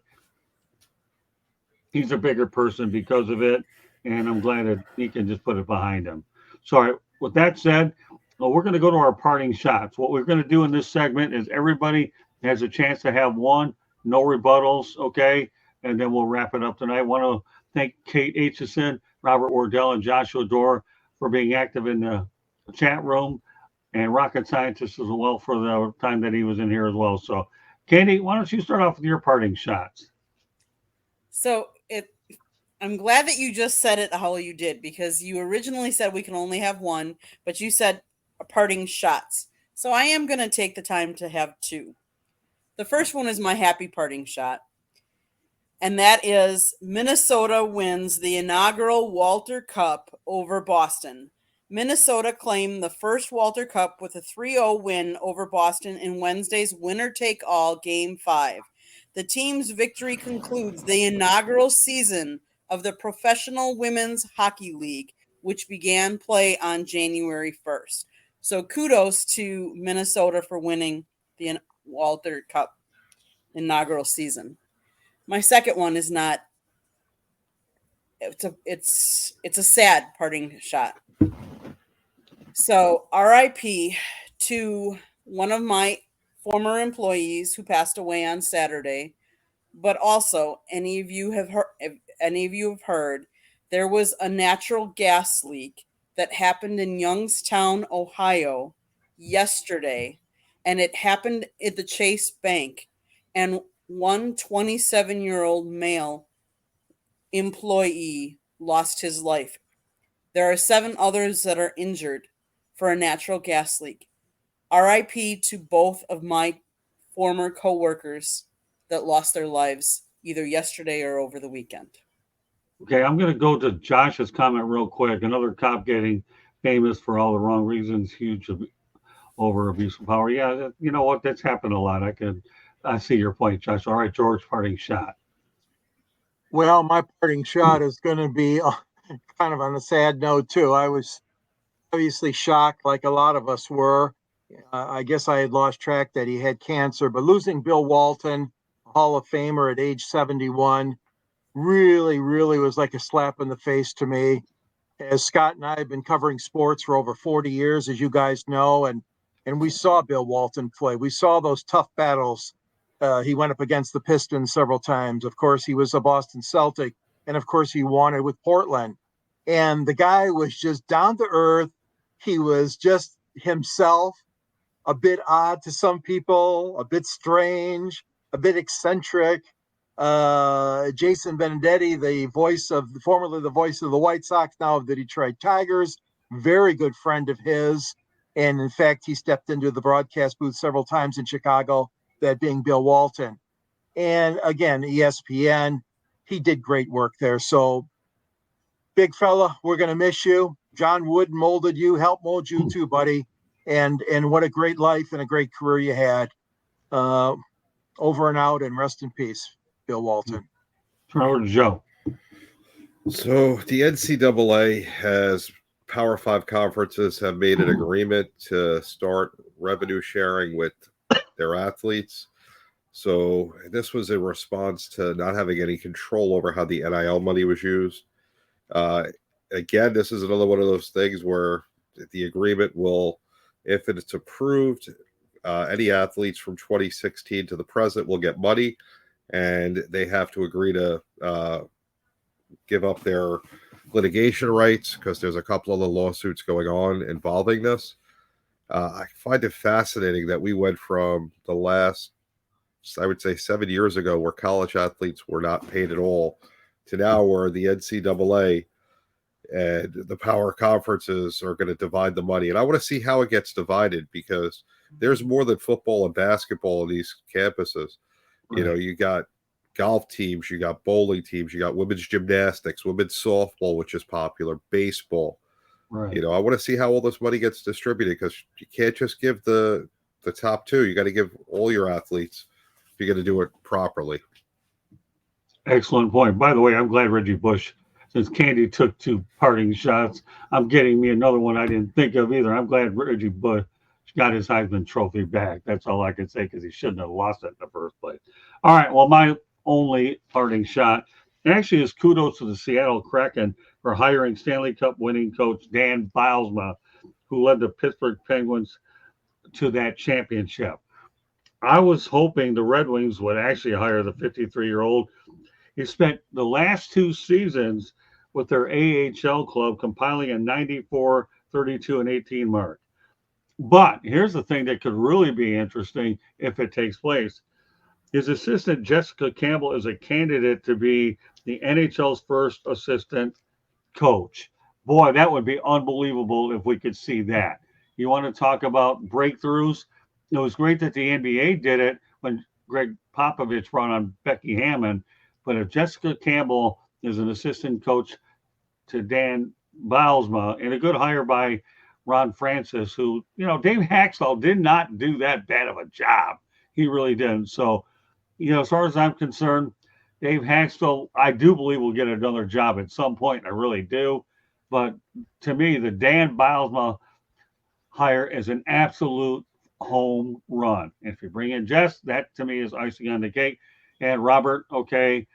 he's a bigger person because of it. And I'm glad that he can just put it behind him. So, with that said, we're going to go to our parting shots. What we're going to do in this segment is everybody has a chance to have one, no rebuttals, okay? And then we'll wrap it up tonight. I want to thank Kate Aitchison, Robert Wardell, and Joshua Dorr for being active in the chat room, and Rocket Scientist as well for the time that he was in here as well. So, Katie, why don't you start off with your parting shots? So I'm glad that you just said it how you did, because you originally said we can only have one, but you said parting shots. So I am going to take the time to have two. The first one is my happy parting shot, and that is Minnesota wins the inaugural Walter Cup over Boston. Minnesota claimed the first Walter Cup with a 3-0 win over Boston in Wednesday's winner-take-all Game 5. The team's victory concludes the inaugural season of the Professional Women's Hockey League, which began play on January 1st. So kudos to Minnesota for winning the Walter Cup inaugural season. My second one is not. It's a sad parting shot. So RIP to one of my former employees who passed away on Saturday. But also, any of you have heard, there was a natural gas leak that happened in Youngstown, Ohio yesterday, and it happened at the Chase Bank, and one 27-year-old male employee lost his life. There are 7 others that are injured for a natural gas leak. RIP to both of my former coworkers that lost their lives either yesterday or over the weekend. Okay, I'm going to go to Josh's comment real quick. Another cop getting famous for all the wrong reasons, huge over abuse of power. Yeah, you know what? That's happened a lot. I see your point, Josh. All right, George, parting shot. Well, my parting shot is going to be kind of on a sad note, too. I was obviously shocked, like a lot of us were. I guess I had lost track that he had cancer, but losing Bill Walton, Hall of Famer at age 71, really, really was like a slap in the face to me. As Scott and I have been covering sports for over 40 years, as you guys know, and we saw Bill Walton play. We saw those tough battles. He went up against the Pistons several times. Of course, he was a Boston Celtic, and of course, he won it with Portland. And the guy was just down to earth. He was just himself, a bit odd to some people, a bit strange, a bit eccentric. Jason Benedetti, formerly the voice of the White Sox, now of the Detroit Tigers, very good friend of his. And in fact, he stepped into the broadcast booth several times in Chicago, that being Bill Walton. And again, ESPN, he did great work there. So, big fella, we're going to miss you. John Wood molded you, helped mold you too, buddy. And what a great life and a great career you had. Over and out, and rest in peace, Bill Walton. Turn over to Joe. So the NCAA has Power 5 conferences have made an agreement to start revenue sharing with their athletes. So this was in response to not having any control over how the NIL money was used. Again, this is another one of those things where the agreement will, if it's approved, any athletes from 2016 to the present will get money, and they have to agree to give up their litigation rights because there's a couple of the lawsuits going on involving this. I find it fascinating that we went from the last, I would say 7 years ago, where college athletes were not paid at all, to now where the NCAA and the power conferences are going to divide the money. And I want to see how it gets divided, because there's more than football and basketball in these campuses. Right. You know, you got golf teams, you got bowling teams, you got women's gymnastics, women's softball, which is popular, baseball. Right. You know, I want to see how all this money gets distributed, because you can't just give the top two. You got to give all your athletes if you're going to do it properly. Excellent point. By the way, I'm glad Reggie Bush, since Candy took 2 parting shots, I'm getting me another one I didn't think of either. I'm glad Reggie Bush got his Heisman Trophy back. That's all I can say, because he shouldn't have lost it in the first place. All right, well, my only parting shot actually is kudos to the Seattle Kraken for hiring Stanley Cup winning coach Dan Bylsma, who led the Pittsburgh Penguins to that championship. I was hoping the Red Wings would actually hire the 53-year-old. He spent the last 2 seasons with their AHL club, compiling a 94, 32, and 18 mark. But here's the thing that could really be interesting if it takes place. His assistant, Jessica Campbell, is a candidate to be the NHL's first assistant coach. Boy, that would be unbelievable if we could see that. You want to talk about breakthroughs? It was great that the NBA did it when Greg Popovich brought on Becky Hammond. But if Jessica Campbell is an assistant coach to Dan Bylsma, and a good hire by Ron Francis, who, you know, Dave Haxtell did not do that bad of a job. He really didn't. So, you know, as far as I'm concerned, Dave Haxtell, I do believe will get another job at some point. I really do. But to me, the Dan Bylsma hire is an absolute home run. If you bring in Jess, that to me is icing on the cake. And Robert, okay,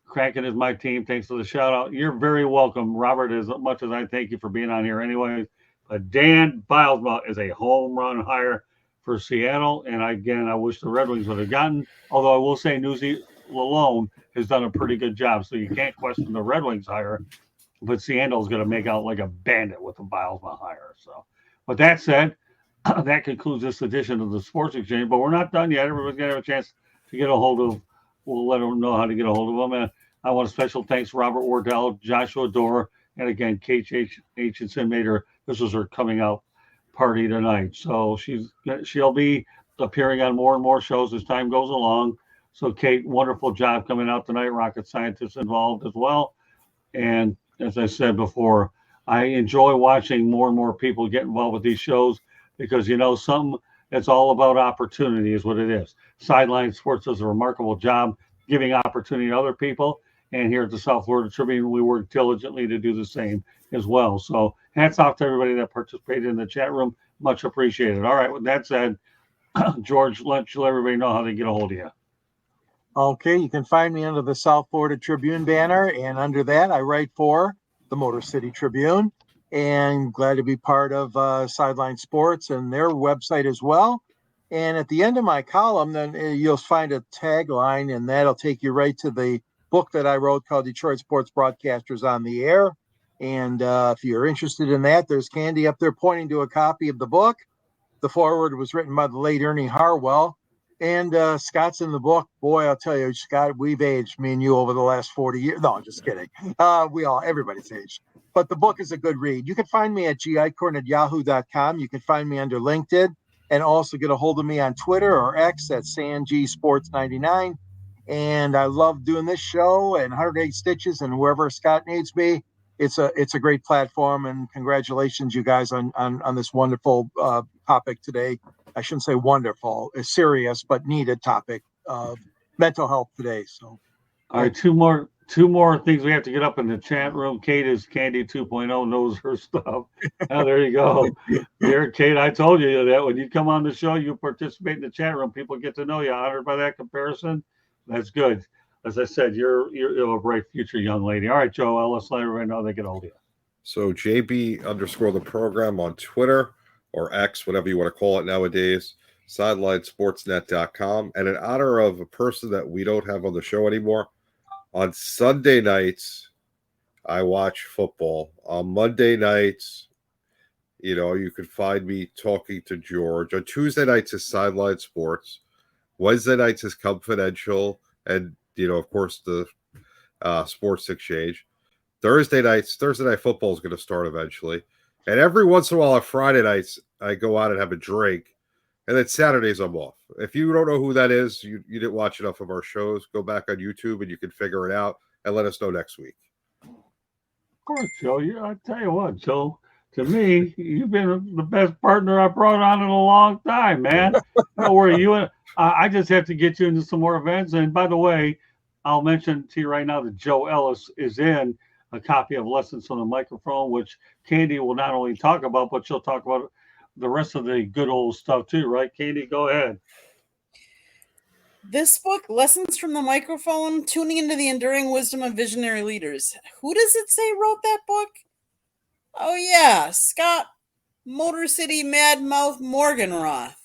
Kraken is my team. Thanks for the shout out. You're very welcome, Robert, as much as I thank you for being on here anyway. But Dan Bylsma is a home run hire for Seattle. And again, I wish the Red Wings would have gotten, although I will say Newsy Lalone has done a pretty good job. So you can't question the Red Wings hire, but Seattle's going to make out like a bandit with the Bylsma hire. So, with that said, that concludes this edition of the Sports Exchange, but we're not done yet. Everybody's going to have a chance to get a hold of, we'll let them know how to get a hold of them. And I want a special thanks to Robert Wardell, Joshua Dorr, and again, Kate Aitchison made her, this was her coming out party tonight. So she'll be appearing on more and more shows as time goes along. So Kate, wonderful job coming out tonight. Rocket scientists involved as well. And as I said before, I enjoy watching more and more people get involved with these shows, because, you know, it's all about opportunity is what it is. Sideline Sports does a remarkable job giving opportunity to other people. And here at the South Florida Tribune, we work diligently to do the same as well. So hats off to everybody that participated in the chat room. Much appreciated. All right, with that said, George, let everybody know how they get a hold of you. Okay, you can find me under the South Florida Tribune banner, and under that, I write for the Motor City Tribune, and glad to be part of Sideline Sports and their website as well. And at the end of my column, then you'll find a tagline, and that'll take you right to the book that I wrote called Detroit Sports Broadcasters on the Air. And if you're interested in that, there's Candy up there pointing to a copy of the book. The foreword was written by the late Ernie Harwell. And Scott's in the book. Boy, I'll tell you, Scott, we've aged, me and you, over the last 40 years. No, I'm just kidding. Everybody's aged. But the book is a good read. You can find me at gicorn@yahoo.com. You can find me under LinkedIn and also get a hold of me on Twitter or X at SanGSports99. And I love doing this show and 108 Stitches and wherever Scott needs me. It's a great platform, and congratulations, you guys, on this wonderful topic today. I shouldn't say wonderful, a serious but needed topic of mental health today. So, all right, two more things we have to get up in the chat room. Kate is Candy 2.0, knows her stuff. Oh, there you go. There, Kate, I told you that when you come on the show, you participate in the chat room. People get to know you. Honored by that comparison. That's good. As I said, you're a bright future young lady. All right, Joe, I'll let everybody know they get hold of you. So JB_the program on Twitter or X, whatever you want to call it nowadays, sidelinesportsnet.com. And in honor of a person that we don't have on the show anymore, on Sunday nights, I watch football. On Monday nights, you can find me talking to George. On Tuesday nights is Sideline Sports. Wednesday nights is Confidential. And, of course, the Sports Exchange. Thursday Night Football is going to start eventually. And every once in a while on Friday nights, I go out and have a drink. And then Saturdays, I'm off. If you don't know who that is, you didn't watch enough of our shows, go back on YouTube and you can figure it out and let us know next week. Of course, Joe. I tell you what, Joe, to me, you've been the best partner I brought on in a long time, man. Don't worry. I just have to get you into some more events. And by the way, I'll mention to you right now that Joe Ellis is in a copy of Lessons from the Microphone, which Candy will not only talk about, but she'll talk about the rest of the good old stuff too, right, Candy? Go ahead. This book, Lessons from the Microphone, Tuning into the Enduring Wisdom of Visionary Leaders. Who does it say wrote that book? Oh, yeah, Scott Motor City Madmouth Morganroth.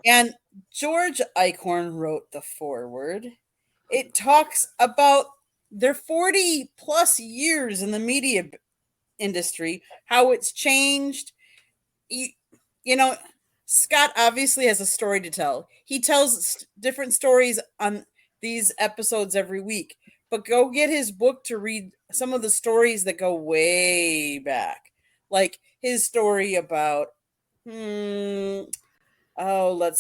And George Eichhorn wrote the foreword. It talks about their 40 plus years in the media industry, how it's changed. Scott obviously has a story to tell. He tells different stories on these episodes every week, but go get his book to read some of the stories that go way back. Like his story about, let's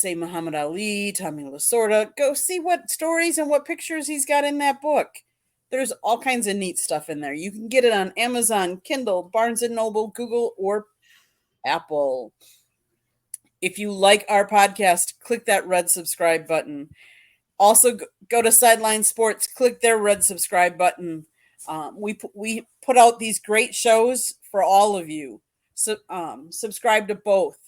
say Muhammad Ali, Tommy Lasorda. Go see what stories and what pictures he's got in that book. There's all kinds of neat stuff in there. You can get it on Amazon, Kindle, Barnes & Noble, Google, or Apple. If you like our podcast, click that red subscribe button. Also, go to Sideline Sports, click their red subscribe button. We put out these great shows for all of you. So subscribe to both.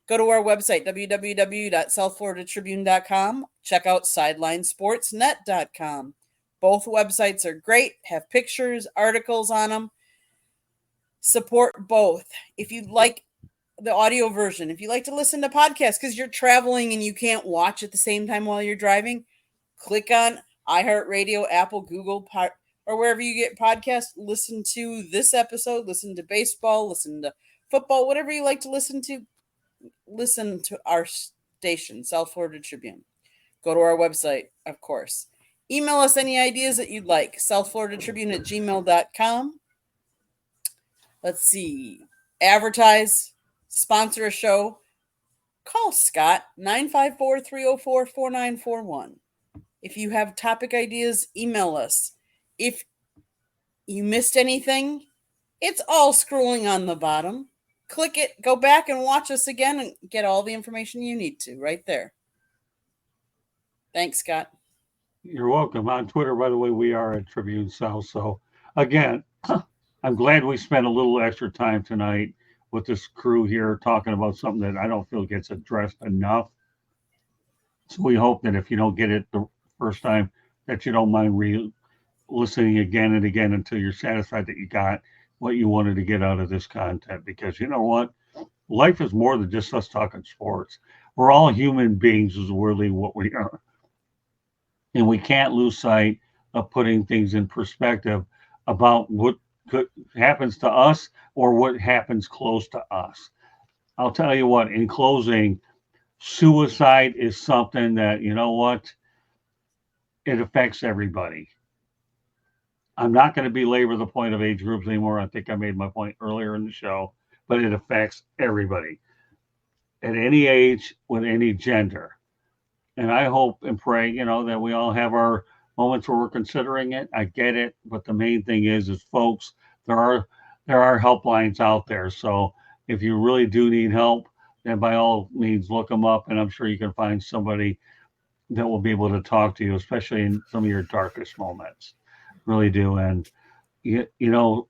Go to our website, www.southfloridatribune.com. Check out sidelinesportsnet.com. Both websites are great, have pictures, articles on them. Support both. If you like the audio version, if you like to listen to podcasts because you're traveling and you can't watch at the same time while you're driving, click on iHeartRadio, Apple, Google, or wherever you get podcasts. Listen to this episode, listen to baseball, listen to football, whatever you like to listen to. Listen to our station, South Florida Tribune. Go to our website, of course. Email us any ideas that you'd like. southfloridatribune@gmail.com. Let's see. Advertise. Sponsor a show. Call Scott, 954-304-4941. If you have topic ideas, email us. If you missed anything, it's all scrolling on the bottom. Click it, go back and watch us again and get all the information you need to right there. Thanks, Scott. You're welcome. On Twitter, by the way, we are at Tribune South. So again, I'm glad we spent a little extra time tonight with this crew here talking about something that I don't feel gets addressed enough. So we hope that if you don't get it the first time, that you don't mind listening again and again until you're satisfied that you got what you wanted to get out of this content. Because you know what? Life is more than just us talking sports. We're all human beings is really what we are. And we can't lose sight of putting things in perspective about what happens to us or what happens close to us. I'll tell you what, in closing, suicide is something that, you know what, it affects everybody. I'm not going to belabor the point of age groups anymore. I think I made my point earlier in the show, but it affects everybody at any age with any gender. And I hope and pray, you know, that we all have our moments where we're considering it. I get it, but the main thing is folks, there are helplines out there. So if you really do need help, then by all means look them up, and I'm sure you can find somebody that will be able to talk to you, especially in some of your darkest moments. Really do. And you know,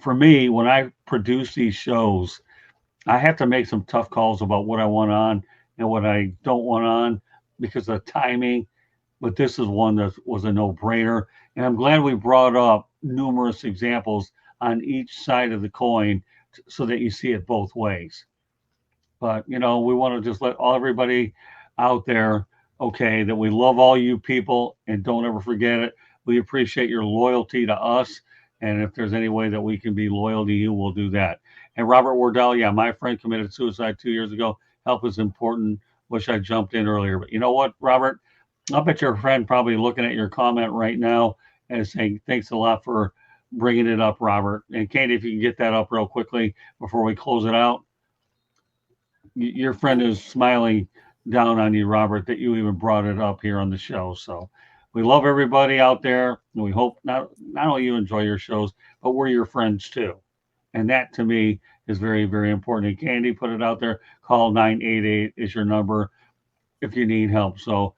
for me, when I produce these shows, I have to make some tough calls about what I want on and what I don't want on because of timing. But this is one that was a no-brainer. And I'm glad we brought up numerous examples on each side of the coin so that you see it both ways. But, you know, we want to just let everybody out there, okay, that we love all you people, and don't ever forget it. We appreciate your loyalty to us. And if there's any way that we can be loyal to you, we'll do that. And Robert Wardell, yeah, my friend committed suicide 2 years ago. Help is important. Wish I jumped in earlier. But you know what, Robert? I'll bet your friend probably looking at your comment right now and saying, thanks a lot for bringing it up, Robert. And Candy, if you can get that up real quickly before we close it out. Your friend is smiling down on you, Robert, that you even brought it up here on the show. So we love everybody out there. And we hope not only you enjoy your shows, but we're your friends too. And that to me is very, very important. And Candy, put it out there. Call 988 is your number if you need help. So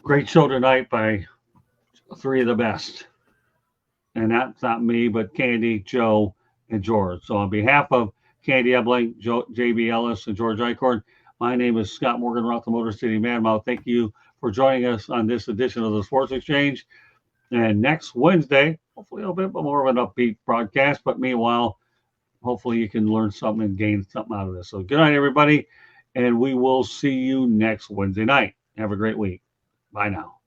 great show tonight by three of the best. And that's not me, but Candy, Joe, and George. So on behalf of Candy Ebling, JB Ellis, and George Eichorn, my name is Scott Morgan, Roth the Motor City Manmouth. Thank you for joining us on this edition of the Sports Exchange. And next Wednesday, hopefully a little bit more of an upbeat broadcast. But meanwhile, hopefully you can learn something and gain something out of this. So good night, everybody. And we will see you next Wednesday night. Have a great week. Bye now.